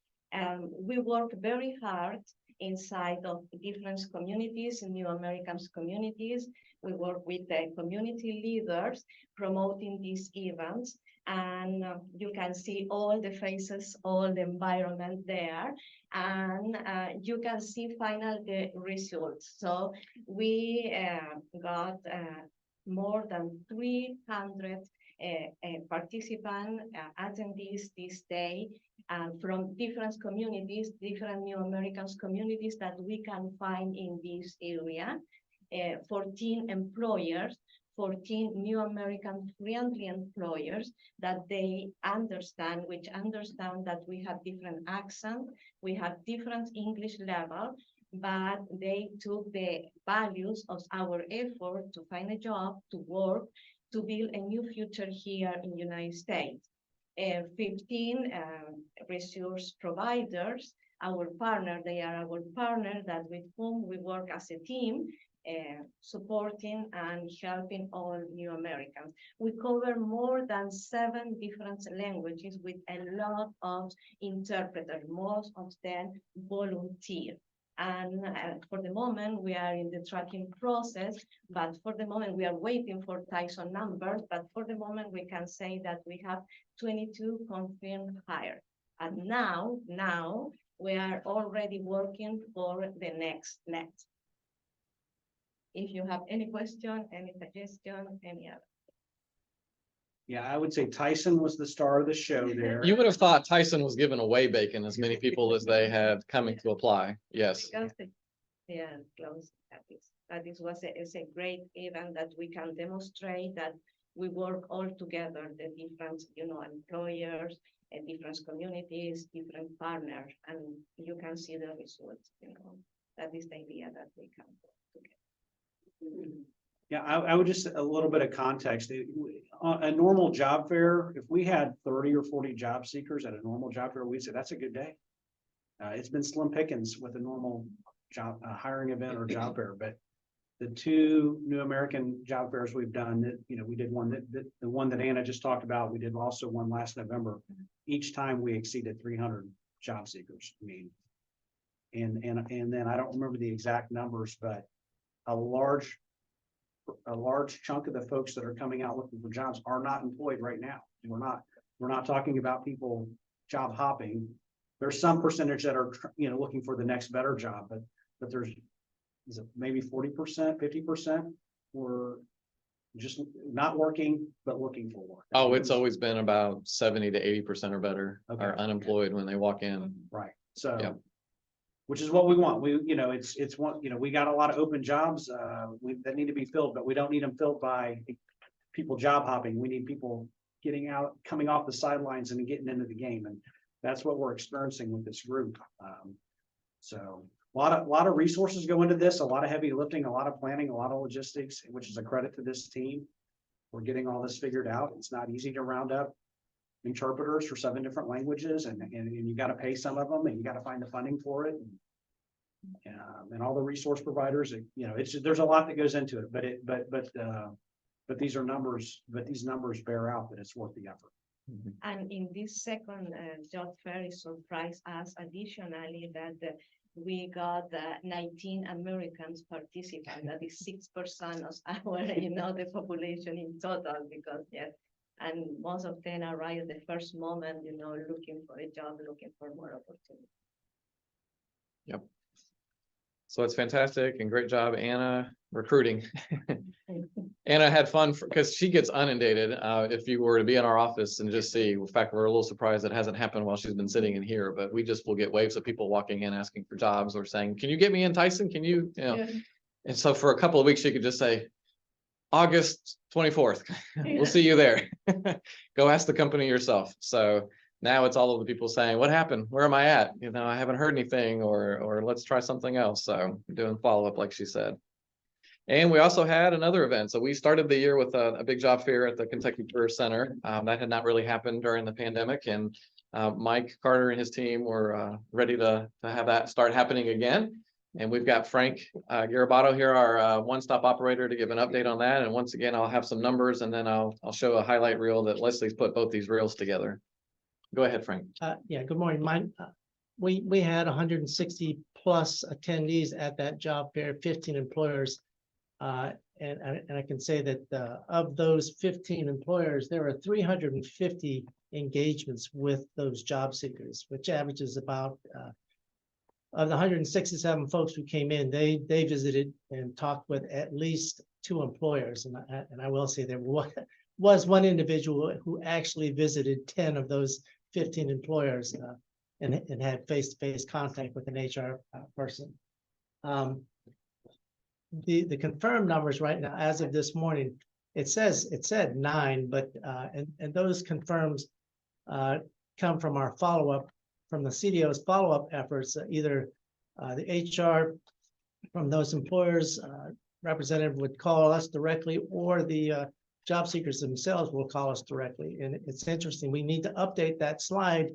We work very hard inside of different communities, New Americans communities. We work with the community leaders promoting these events, and you can see all the faces, all the environment there, and you can see final the results. So we got more than 300 participants, attendees this day from different communities, different New Americans communities that we can find in this area. 14 employers, 14 New American friendly employers that they understand, which understand that we have different accent, we have different English level, but they took the values of our effort to find a job, to work, to build a new future here in the United States. 15 resource providers our partner. They are our partner that with whom we work as a team, supporting and helping all new Americans. We cover more than 7 different languages with a lot of interpreters, most of them volunteer. And for the moment, we are in the tracking process, but for the moment, we are waiting for Tyson numbers, but for the moment, we can say that we have 22 confirmed hires. And now we are already working for the next. If you have any question, any suggestion, any other.
Yeah, I would say Tyson was the star of the show there.
You would have thought Tyson was giving away bacon as many people as they had coming to apply. Yes.
Because close. That is a great event that we can demonstrate that we work all together, the different, employers and different communities, different partners, and you can see the results, that is the idea that we can work together.
Yeah, I would just, a little bit of context. A normal job fair, if we had 30 or 40 job seekers at a normal job fair, we'd say that's a good day. It's been slim pickings with a normal job hiring event or job fair, but the 2 New American job fairs we've done, that we did one the one that Anna just talked about. We did also one last November. Each time we exceeded 300 job seekers. I mean, and then I don't remember the exact numbers, but a large chunk of the folks that are coming out looking for jobs are not employed right now. We're not talking about people job hopping. There's some percentage that are, looking for the next better job, but there's, is it maybe 40%, 50% were just not working, but looking for work.
Oh, it's always been about 70 to 80% or better are
Okay.
unemployed when they walk in.
Right. So,
Yeah.
which is what we want. It's one, we got a lot of open jobs that need to be filled, but we don't need them filled by people job hopping. We need people getting out, coming off the sidelines and getting into the game. And that's what we're experiencing with this group. So a lot of resources go into this, a lot of heavy lifting, a lot of planning, a lot of logistics, which is a credit to this team. We're getting all this figured out. It's not easy to round up interpreters for 7 different languages, and you got to pay some of them, and you got to find the funding for it, and all the resource providers. There's a lot that goes into it, but these are numbers. But these numbers bear out that it's worth the effort.
And in this second job fair, it surprised us additionally that we got 19 Americans participant. That is 6% of our, the population in total. Because and most of them arrive at the first moment, looking for a job, looking for more opportunity.
Yep. So it's fantastic and great job, Anna, recruiting. Anna had fun because she gets inundated. If you were to be in our office and just see, in fact, we're a little surprised it hasn't happened while she's been sitting in here, but we just will get waves of people walking in asking for jobs or saying, can you get me in, Tyson? Can you, And so for a couple of weeks, she could just say, August 24th, we'll see you there. Go ask the company yourself. So now it's all of the people saying, what happened? Where am I at? I haven't heard anything, or let's try something else. So doing follow-up, like she said. And we also had another event. So we started the year with a big job fair at the Kentucky Career Center. That had not really happened during the pandemic. And Mike Carter and his team were ready to have that start happening again. And we've got Frank Garabato here, our one-stop operator, to give an update on that. And once again, I'll have some numbers, and then I'll show a highlight reel that Leslie's put both these reels together. Go ahead, Frank.
Yeah, good morning. We had 160 plus attendees at that job fair, 15 employers. And I can say that of those 15 employers, there are 350 engagements with those job seekers, which averages about of the 167 folks who came in, they visited and talked with at least 2 employers. And I will say there was one individual who actually visited 10 of those 15 employers and had face-to-face contact with an HR person. The confirmed numbers right now, as of this morning, it said 9, but and those confirms come from our follow-up, from the CDO's follow-up efforts. Either the HR from those employers representative would call us directly, or the job seekers themselves will call us directly. And it's interesting, we need to update that slide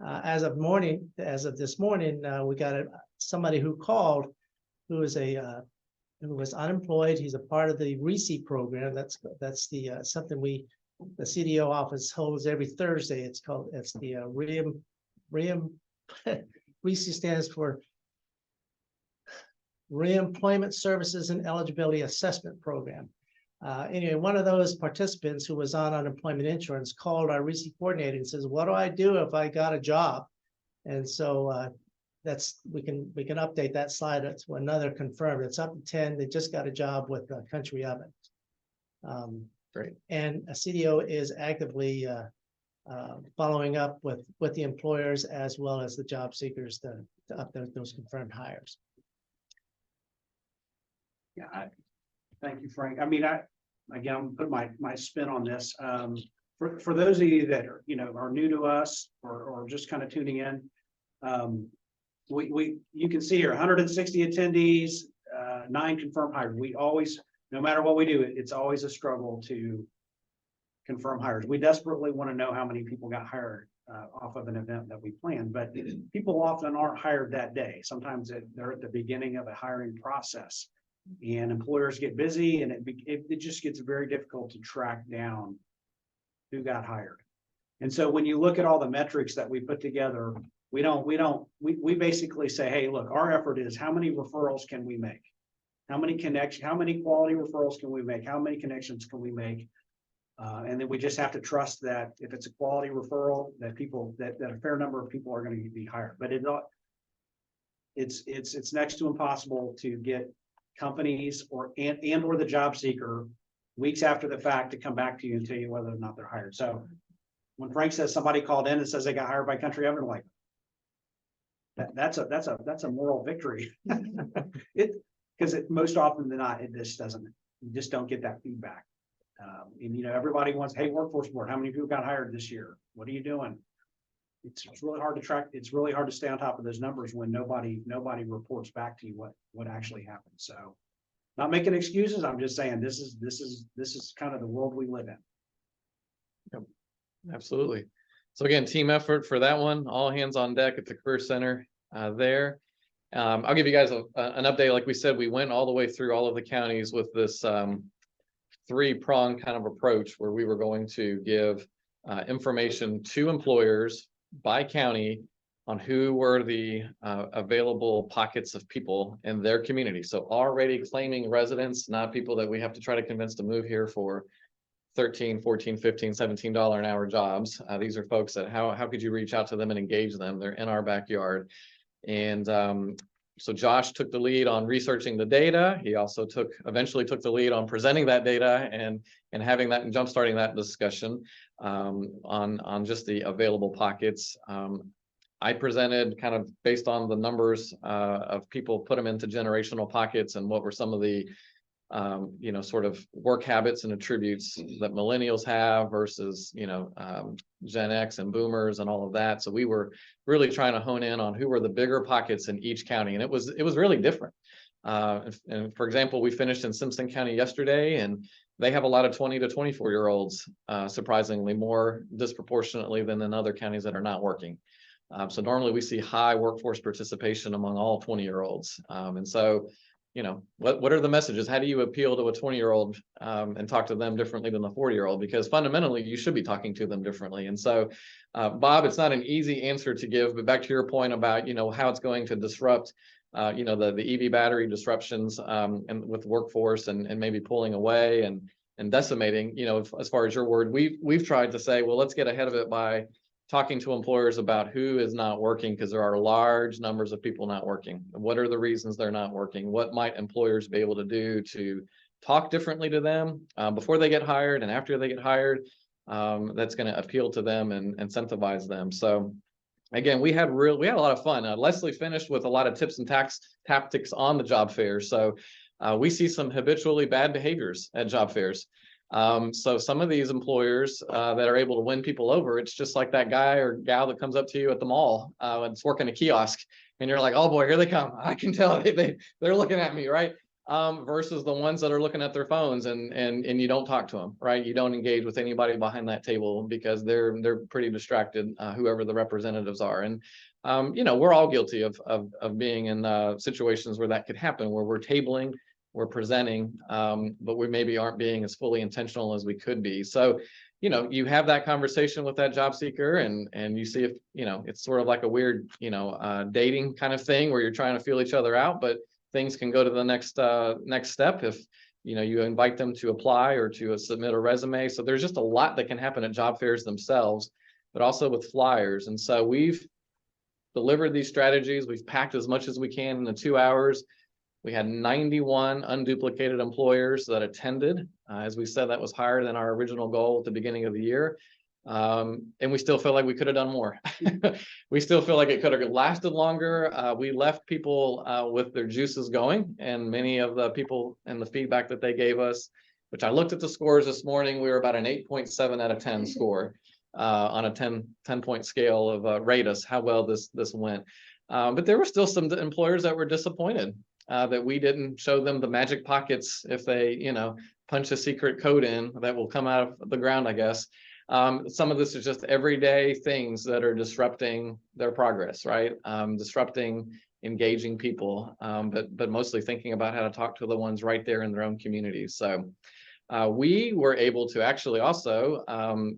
As of this morning, we got somebody who called, who was who was unemployed. He's a part of the RECE program. That's the something the CDO office holds every Thursday. It's the RECE stands for Reemployment Services and Eligibility Assessment Program. Anyway, one of those participants who was on unemployment insurance called our RECE coordinator and says, "What do I do if I got a job?" And so we can update that slide. It's another confirmed. It's up to 10. They just got a job with Country Oven.
Great.
And a CDO is actively following up with the employers as well as the job seekers to update those confirmed hires.
Yeah, thank you, Frank. I mean, again, I'm gonna put my spin on this. For those of you that are, are new to us or just kind of tuning in, you can see here 160 attendees, 9 confirmed hires. We always, no matter what we do, it's always a struggle to confirm hires. We desperately want to know how many people got hired off of an event that we planned, but people often aren't hired that day. Sometimes they're at the beginning of a hiring process, and employers get busy, and it just gets very difficult to track down who got hired. And so when you look at all the metrics that we put together, we basically say, hey, look, our effort is how many referrals can we make? How many quality referrals can we make? How many connections can we make? And then we just have to trust that if it's a quality referral, that a fair number of people are going to be hired. But it's next to impossible to get companies or the job seeker weeks after the fact to come back to you and tell you whether or not they're hired. So when Frank says somebody called in and says they got hired by Country Oven, like that's a moral victory. Because most often than not, you just don't get that feedback. And everybody wants, hey, workforce board, how many people got hired this year? What are you doing? It's really hard to track. It's really hard to stay on top of those numbers when nobody reports back to you what actually happened. So, not making excuses. I'm just saying this is kind of the world we live in.
Yep, absolutely. So again, team effort for that one. All hands on deck at the Career Center there. I'll give you guys an update. Like we said, we went all the way through all of the counties with this 3-pronged kind of approach where we were going to give information to employers by county on who were the available pockets of people in their community. So already claiming residents, not people that we have to try to convince to move here for $13, $14, $15, $17 an hour jobs. These are folks that how could you reach out to them and engage them? They're in our backyard. And so Josh took the lead on researching the data. He also eventually took the lead on presenting that data and having that and jumpstarting that discussion on just the available pockets. I presented kind of based on the numbers of people, put them into generational pockets and what were some of the sort of work habits and attributes that millennials have versus, Gen X and boomers and all of that. So we were really trying to hone in on who were the bigger pockets in each county. And it was really different. And for example, we finished in Simpson County yesterday, and they have a lot of 20 to 24-year-olds, surprisingly more disproportionately than in other counties that are not working. So normally we see high workforce participation among all 20-year-olds. And so, what are the messages? How do you appeal to a 20-year-old and talk to them differently than the 40-year-old? Because fundamentally, you should be talking to them differently. And so, Bob, it's not an easy answer to give, but back to your point about, how it's going to disrupt, the EV battery disruptions and with workforce and maybe pulling away and decimating, as far as your word, we've tried to say, well, let's get ahead of it by talking to employers about who is not working, because there are large numbers of people not working. What are the reasons they're not working? What might employers be able to do to talk differently to them before they get hired and after they get hired? That's going to appeal to them and incentivize them. So again, we had a lot of fun. Leslie finished with a lot of tips and tactics on the job fairs. So we see some habitually bad behaviors at job fairs. So some of these employers that are able to win people over, it's just like that guy or gal that comes up to you at the mall and it's working a kiosk, and you're like, oh boy, here they come. I can tell they're looking at me, right? versus the ones that are looking at their phones and you don't talk to them, right? You don't engage with anybody behind that table because they're pretty distracted, whoever the representatives are. And you know, we're all guilty of being in situations where that could happen, where we're tabling, we're presenting, but we maybe aren't being as fully intentional as we could be. So, you know, you have that conversation with that job seeker and you see if, you know, it's sort of like a weird, you know, dating kind of thing where you're trying to feel each other out, but things can go to the next step if, you know, you invite them to apply or to submit a resume. So there's just a lot that can happen at job fairs themselves, but also with flyers. And so we've delivered these strategies. We've packed as much as we can in the 2 hours. We had 91 unduplicated employers that attended. As we said, that was higher than our original goal at the beginning of the year. And we still feel like we could have done more. We still feel like it could have lasted longer. We left people with their juices going, and many of the people and the feedback that they gave us, which I looked at the scores this morning, we were about an 8.7 out of 10 score on a 10-point scale of rate us how well this went. But there were still some employers that were disappointed that we didn't show them the magic pockets if they, you know, punch a secret code in that will come out of the ground, I guess. Some of this is just everyday things that are disrupting their progress, right? Disrupting, engaging people, but mostly thinking about how to talk to the ones right there in their own communities. So we were able to actually also,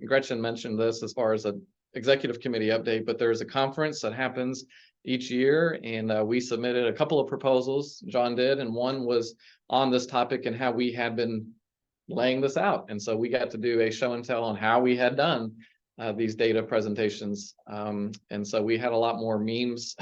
Gretchen mentioned this as far as an executive committee update, but there's a conference that happens each year, and we submitted a couple of proposals, John did, and one was on this topic and how we had been laying this out. And so we got to do a show and tell on how we had done these data presentations. And so we had a lot more memes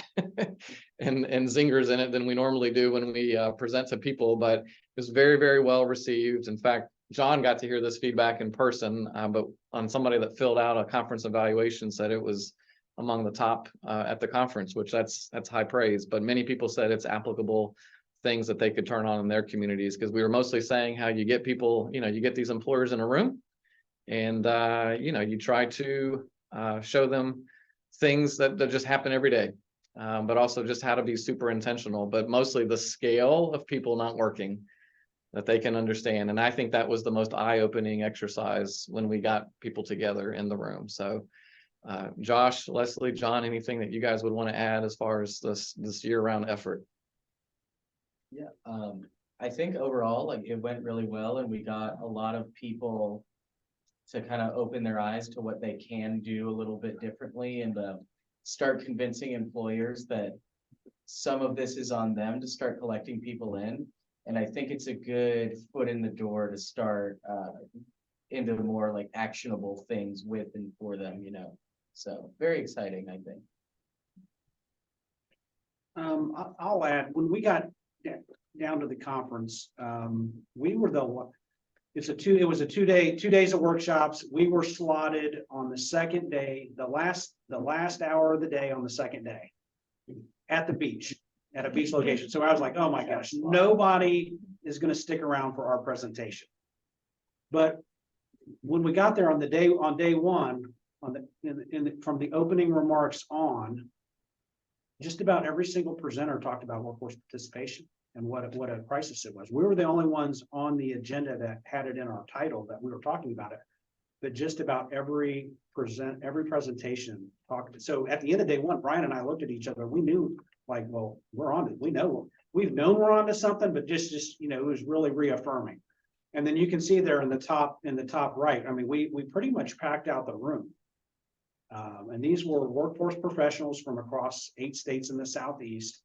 and zingers in it than we normally do when we present to people, but it was very, very well received. In fact, John got to hear this feedback in person, but on somebody that filled out a conference evaluation said it was among the top at the conference, which that's high praise. But many people said it's applicable things that they could turn on in their communities, because we were mostly saying how you get people, you know, you get these employers in a room and, you know, you try to show them things that just happen every day, but also just how to be super intentional, but mostly the scale of people not working that they can understand. And I think that was the most eye-opening exercise when we got people together in the room. So Josh, Leslie, John, anything that you guys would want to add as far as this year-round effort?
Yeah, I think overall, like, it went really well, and we got a lot of people to kind of open their eyes to what they can do a little bit differently, and start convincing employers that some of this is on them to start collecting people in. And I think it's a good foot in the door to start into more like actionable things with and for them, you know. So very exciting, I think.
I'll add, when we got down to the conference, we were it was a 2 days of workshops. We were slotted on the second day, the last hour of the day on the second day at the beach, at a beach location. So I was like, oh my gosh, nobody is going to stick around for our presentation. But when we got there on day one, from the opening remarks on, just about every single presenter talked about workforce participation and what a crisis it was. We were the only ones on the agenda that had it in our title that we were talking about it, but just about every presentation talked. So at the end of day one, Brian and I looked at each other. We knew, like, well, we're on it. We've known we're onto something, but just you know, it was really reaffirming. And then you can see there in the top right, I mean, we pretty much packed out the room. And these were workforce professionals from across 8 states in the Southeast.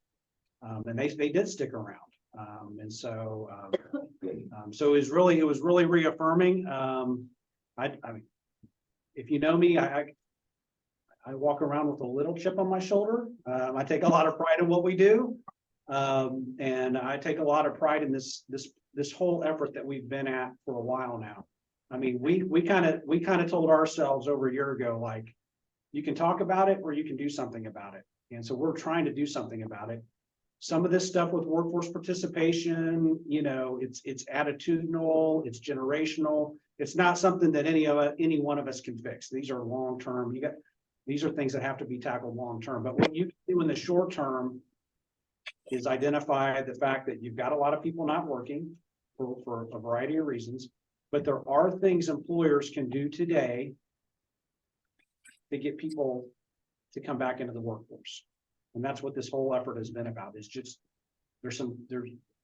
And they did stick around. And so so it was really reaffirming. I mean, if you know me, I walk around with a little chip on my shoulder. I take a lot of pride in what we do. And I take a lot of pride in this whole effort that we've been at for a while now. I mean, we kind of told ourselves over a year ago, like, you can talk about it or you can do something about it. And so we're trying to do something about it. Some of this stuff with workforce participation, you know, it's attitudinal, it's generational. It's not something that any one of us can fix. These are long-term. These are things that have to be tackled long-term. But what you can do in the short term is identify the fact that you've got a lot of people not working for a variety of reasons, but there are things employers can do today to get people to come back into the workforce. And that's what this whole effort has been about, is just,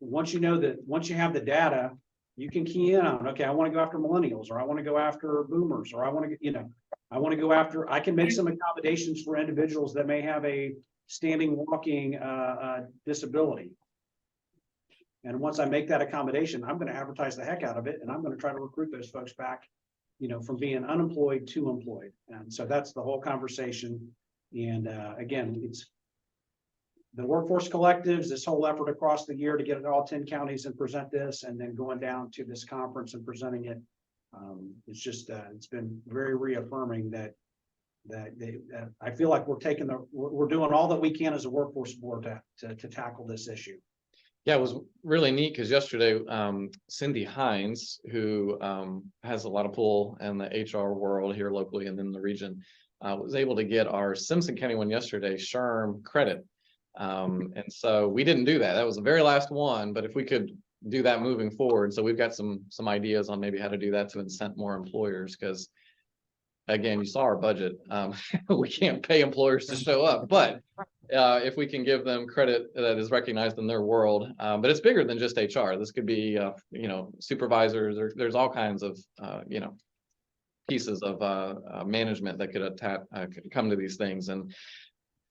once you know that, once you have the data, you can key in on, okay, I want to go after millennials, or I want to go after boomers, or I want to, I want to go after, I can make some accommodations for individuals that may have a standing walking disability. And once I make that accommodation, I'm going to advertise the heck out of it, and I'm going to try to recruit those folks back, from being unemployed to employed. And so that's the whole conversation. And again, it's the workforce collectives, this whole effort across the year to get it all 10 counties and present this, and then going down to this conference and presenting it. It's just, it's been very reaffirming that I feel like we're doing all that we can as a workforce board to tackle this issue.
Yeah, it was really neat because yesterday, Cindy Hines, who has a lot of pull in the HR world here locally and in the region, was able to get our Simpson County one yesterday, SHRM credit. And so we didn't do that. That was the very last one, but if we could do that moving forward. So we've got some ideas on maybe how to do that to incent more employers, because again, you saw our budget. We can't pay employers to show up, but if we can give them credit that is recognized in their world, but it's bigger than just HR. This could be, supervisors, there's all kinds of, pieces of management that could come to these things. And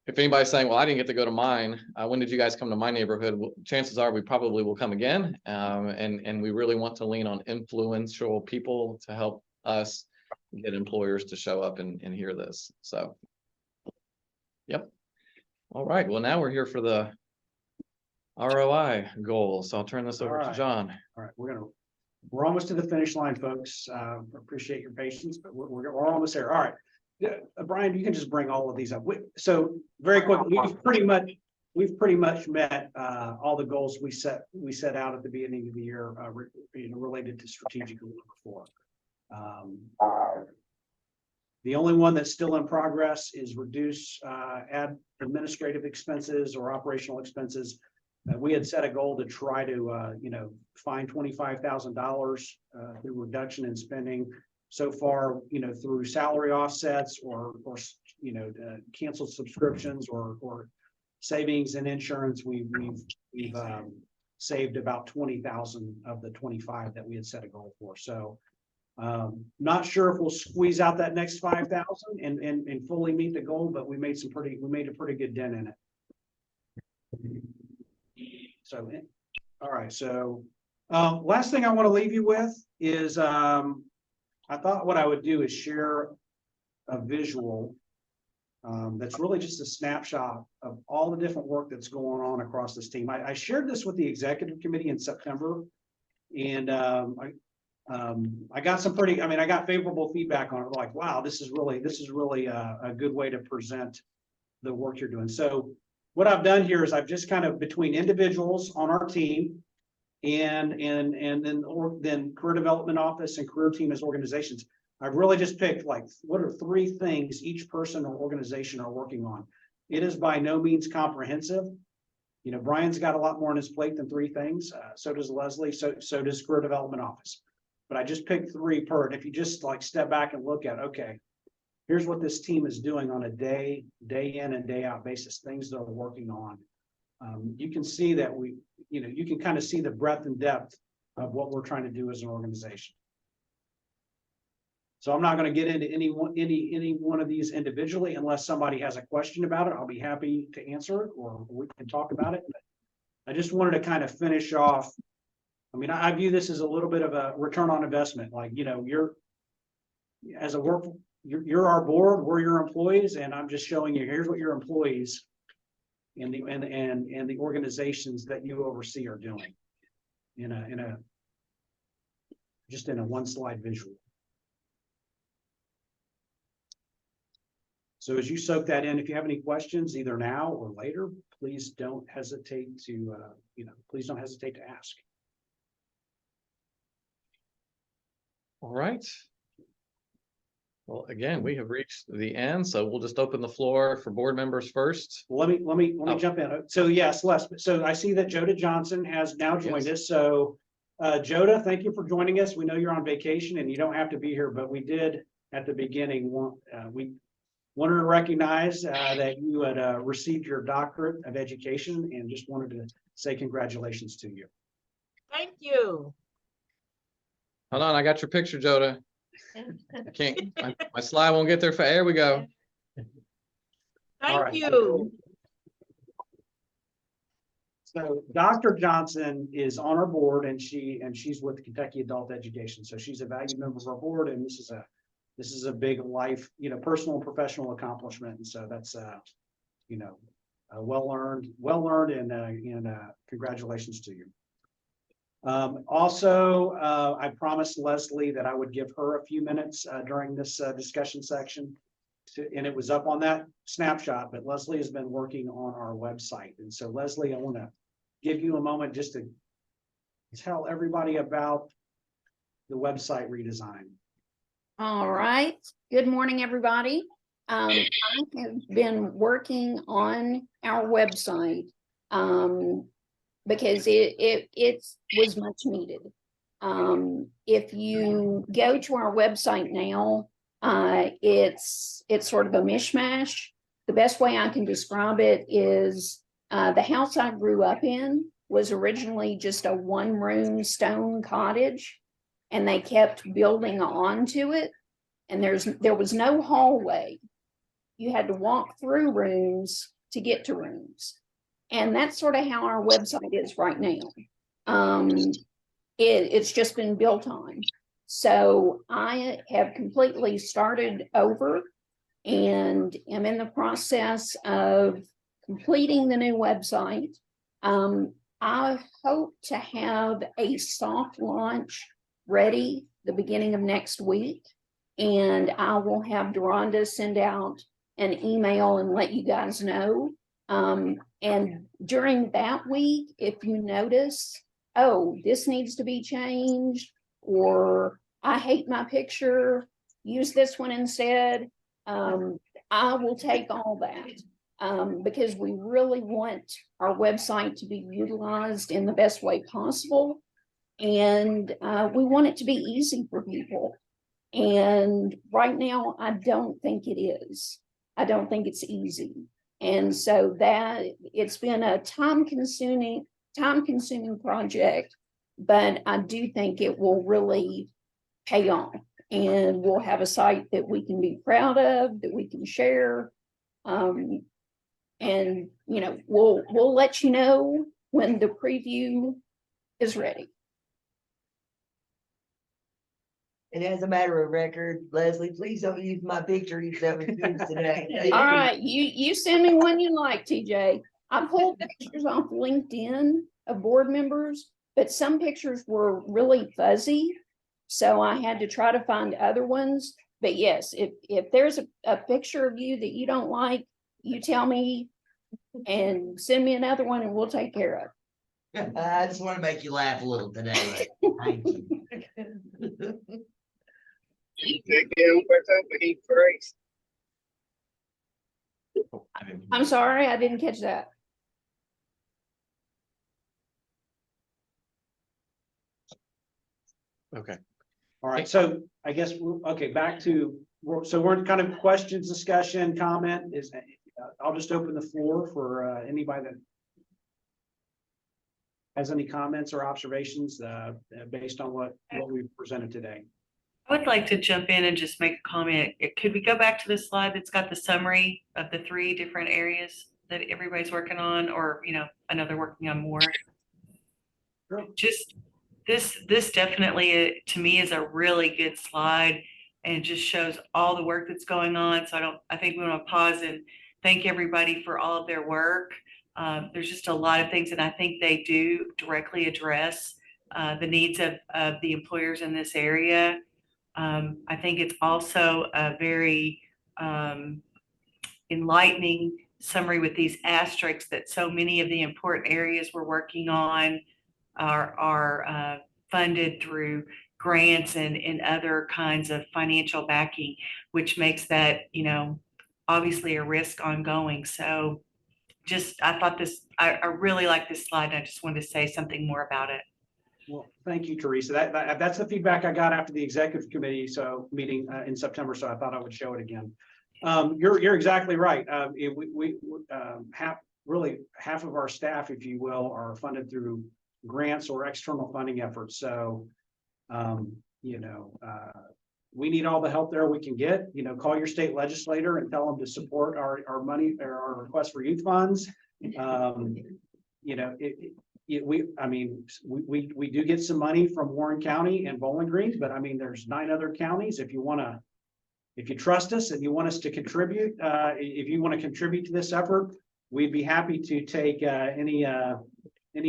if anybody's saying, well, I didn't get to go to mine, when did you guys come to my neighborhood? Well, chances are we probably will come again. And we really want to lean on influential people to help us get employers to show up and hear this. So, yep. All right. Well, now we're here for the ROI goals. So I'll turn this over to John.
All right, we're almost to the finish line, folks. Appreciate your patience, but we're almost there. All right. Yeah, Brian, you can just bring all of these up. So very quickly, we've pretty much met all the goals we set out at the beginning of the year related to strategic goal number 4. The only one that's still in progress is reduce administrative expenses or operational expenses. We had set a goal to try to find $25,000 through reduction in spending. So far, through salary offsets or canceled subscriptions or savings and insurance, we've saved about 20,000 of the 25 that we had set a goal for. So not sure if we'll squeeze out that next 5,000 and fully meet the goal, but we made a pretty good dent in it. So, all right. So last thing I want to leave you with is I thought what I would do is share a visual that's really just a snapshot of all the different work that's going on across this team. I shared this with the executive committee in September, and I got I got favorable feedback on it. Like, wow, this is really a good way to present the work you're doing. So what I've done here is I've just kind of, between individuals on our team and then career development office and career team as organizations, I've really just picked like, what are 3 things each person or organization are working on. It is by no means comprehensive. Brian's got a lot more on his plate than 3 things. So does Leslie. So does career development office. But I just picked 3 per. And if you just like step back and look at, okay, here's what this team is doing on a day in and day out basis, things they're working on. You can see that you can kind of see the breadth and depth of what we're trying to do as an organization. So I'm not going to get into any one of these individually unless somebody has a question about it. I'll be happy to answer it, or we can talk about it. But I just wanted to kind of finish off. I view this as a little bit of a return on investment. Like, you're our board, we're your employees, and I'm just showing you, here's what your employees and the organizations that you oversee are doing in a 1-slide visual. So as you soak that in, if you have any questions, either now or later, please don't hesitate to ask.
All right. Well, again, we have reached the end, so we'll just open the floor for board members first.
Let me
Oh.
jump in. So yes, Les, so I see that Joda Johnson has now joined
Yes.
us. So Joda, thank you for joining us. We know you're on vacation and you don't have to be here, but we did at the beginning, we wanted to recognize that you had received your doctorate of education and just wanted to say congratulations to you.
Thank you.
Hold on, I got your picture, Joda. I can't, my slide won't get there. There we go.
All right.
Thank you.
So Dr. Johnson is on our board and she's with Kentucky Adult Education. So she's a valued member of our board and this is a big life, personal and professional accomplishment. And so that's, well earned and congratulations to you. Also, I promised Leslie that I would give her a few minutes during this discussion section. And it was up on that snapshot, but Leslie has been working on our website. And so Leslie, I want to give you a moment just to tell everybody about the website redesign.
All right. Good morning, everybody. I have been working on our website because it was much needed. If you go to our website now, it's sort of a mishmash. The best way I can describe it is the house I grew up in was originally just a one-room stone cottage, and they kept building onto it. And there was no hallway. You had to walk through rooms to get to rooms. And that's sort of how our website is right now. It's just been built on. So I have completely started over and am in the process of completing the new website. I hope to have a soft launch ready the beginning of next week. And I will have Deronda send out an email and let you guys know. And during that week, if you notice, oh, this needs to be changed, or I hate my picture, use this one instead, I will take all that because we really want our website to be utilized in the best way possible. And we want it to be easy for people. And right now, I don't think it is. I don't think it's easy. And so that it's been a time consuming project, but I do think it will really pay off and we'll have a site that we can be proud of, that we can share. And we'll let you know when the preview is ready.
And as a matter of record, Leslie, please don't use my picture that was used today.
All right, you send me one you like, TJ. I pulled pictures off LinkedIn of board members, but some pictures were really fuzzy. So I had to try to find other ones. But yes, if there's a picture of you that you don't like, you tell me and send me another one and we'll take care of.
I just want to make you laugh a little today. Thank you.
I'm sorry, I didn't catch that.
Okay.
All right. So I guess, okay, back to, so we're in kind of questions, discussion, comment is, I'll just open the floor for anybody that has any comments or observations based on what we've presented today.
I would like to jump in and just make a comment. Could we go back to the slide that's got the summary of the 3 different areas that everybody's working on, or, I know they're working on more.
Sure.
Just this definitely to me is a really good slide and just shows all the work that's going on. So I think we want to pause and thank everybody for all of their work. There's just a lot of things that I think they do directly address the needs of the employers in this area. I think it's also a very enlightening summary with these asterisks that so many of the important areas we're working on are funded through grants and other kinds of financial backing, which makes that, obviously a risk ongoing. So just, I thought I really like this slide. And I just wanted to say something more about it.
Well, thank you, Teresa. That's the feedback I got after the executive committee meeting in September. So I thought I would show it again. You're exactly right. Half of our staff, if you will, are funded through grants or external funding efforts. So, we need all the help there we can get. Call your state legislator and tell them to support our money or our request for youth funds. We do get some money from Warren County and Bowling Green, but I mean, there's 9 other counties. If you trust us and you want us to contribute, if you want to contribute to this effort, we'd be happy to take any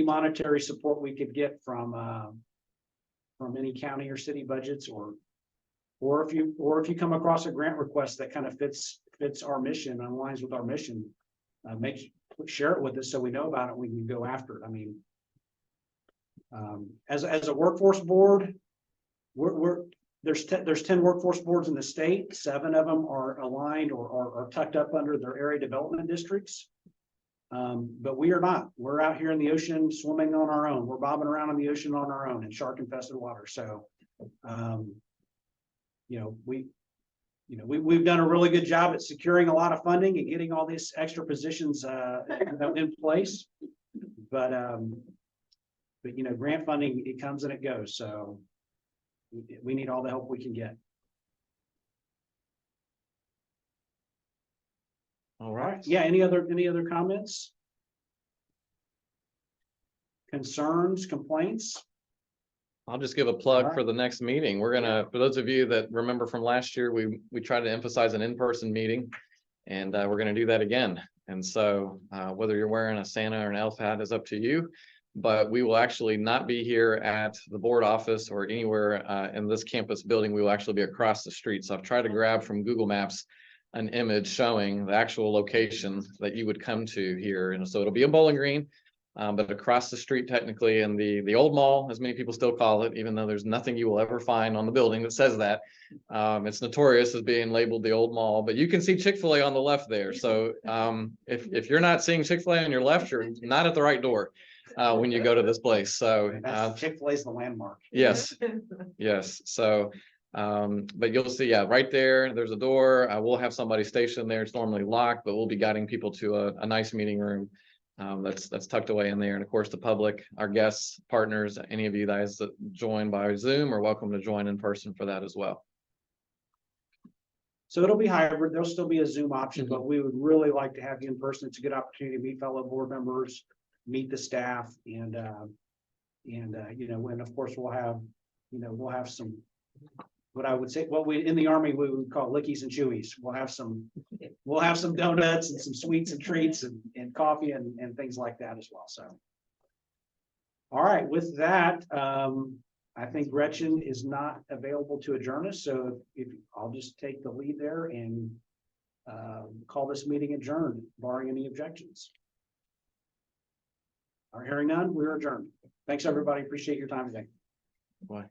monetary support we could get from any county or city budgets, or if you come across a grant request that kind of fits our mission, aligns with our mission, share it with us so we know about it. We can go after it. I mean, as a workforce board, there's 10 workforce boards in the state. 7 of them are aligned or are tucked up under their area development districts. But we are not. We're out here in the ocean swimming on our own. We're bobbing around in the ocean on our own in shark infested water. So, we've done a really good job at securing a lot of funding and getting all these extra positions in place. But grant funding, it comes and it goes. So we need all the help we can get.
All right.
Yeah. Any other comments? Concerns, complaints?
I'll just give a plug
All right.
for the next meeting. We're gonna, for those of you that remember from last year, we tried to emphasize an in-person meeting, and we're gonna do that again. And so whether you're wearing a Santa or an elf hat is up to you, but we will actually not be here at the board office or anywhere in this campus building. We will actually be across the street. So I've tried to grab from Google Maps an image showing the actual location that you would come to here. And so it'll be in Bowling Green, but across the street, technically, in the old mall, as many people still call it, even though there's nothing you will ever find on the building that says that. It's notorious as being labeled the old mall, but you can see Chick-fil-A on the left there. So if you're not seeing Chick-fil-A on your left, you're not at the right door when you go to this place. So
Chick-fil-A is the landmark.
yes, yes. So but you'll see, yeah, right there's a door. We'll have somebody stationed there. It's normally locked, but we'll be guiding people to a nice meeting room that's tucked away in there. And of course, the public, our guests, partners, any of you guys that join by Zoom are welcome to join in person for that as well.
So it'll be hybrid. There'll still be a Zoom option, but we would really like to have you in person. It's a good opportunity to meet fellow board members, meet the staff, and of course we'll have some, what I would say, in the Army we would call lickies and chewies. We'll have some donuts and some sweets and treats and coffee and things like that as well. So, all right, with that, I think Gretchen is not available to adjourn us. So if I'll just take the lead there and call this meeting adjourned, barring any objections. All right, hearing none, we're adjourned. Thanks, everybody. Appreciate your time today.
Bye.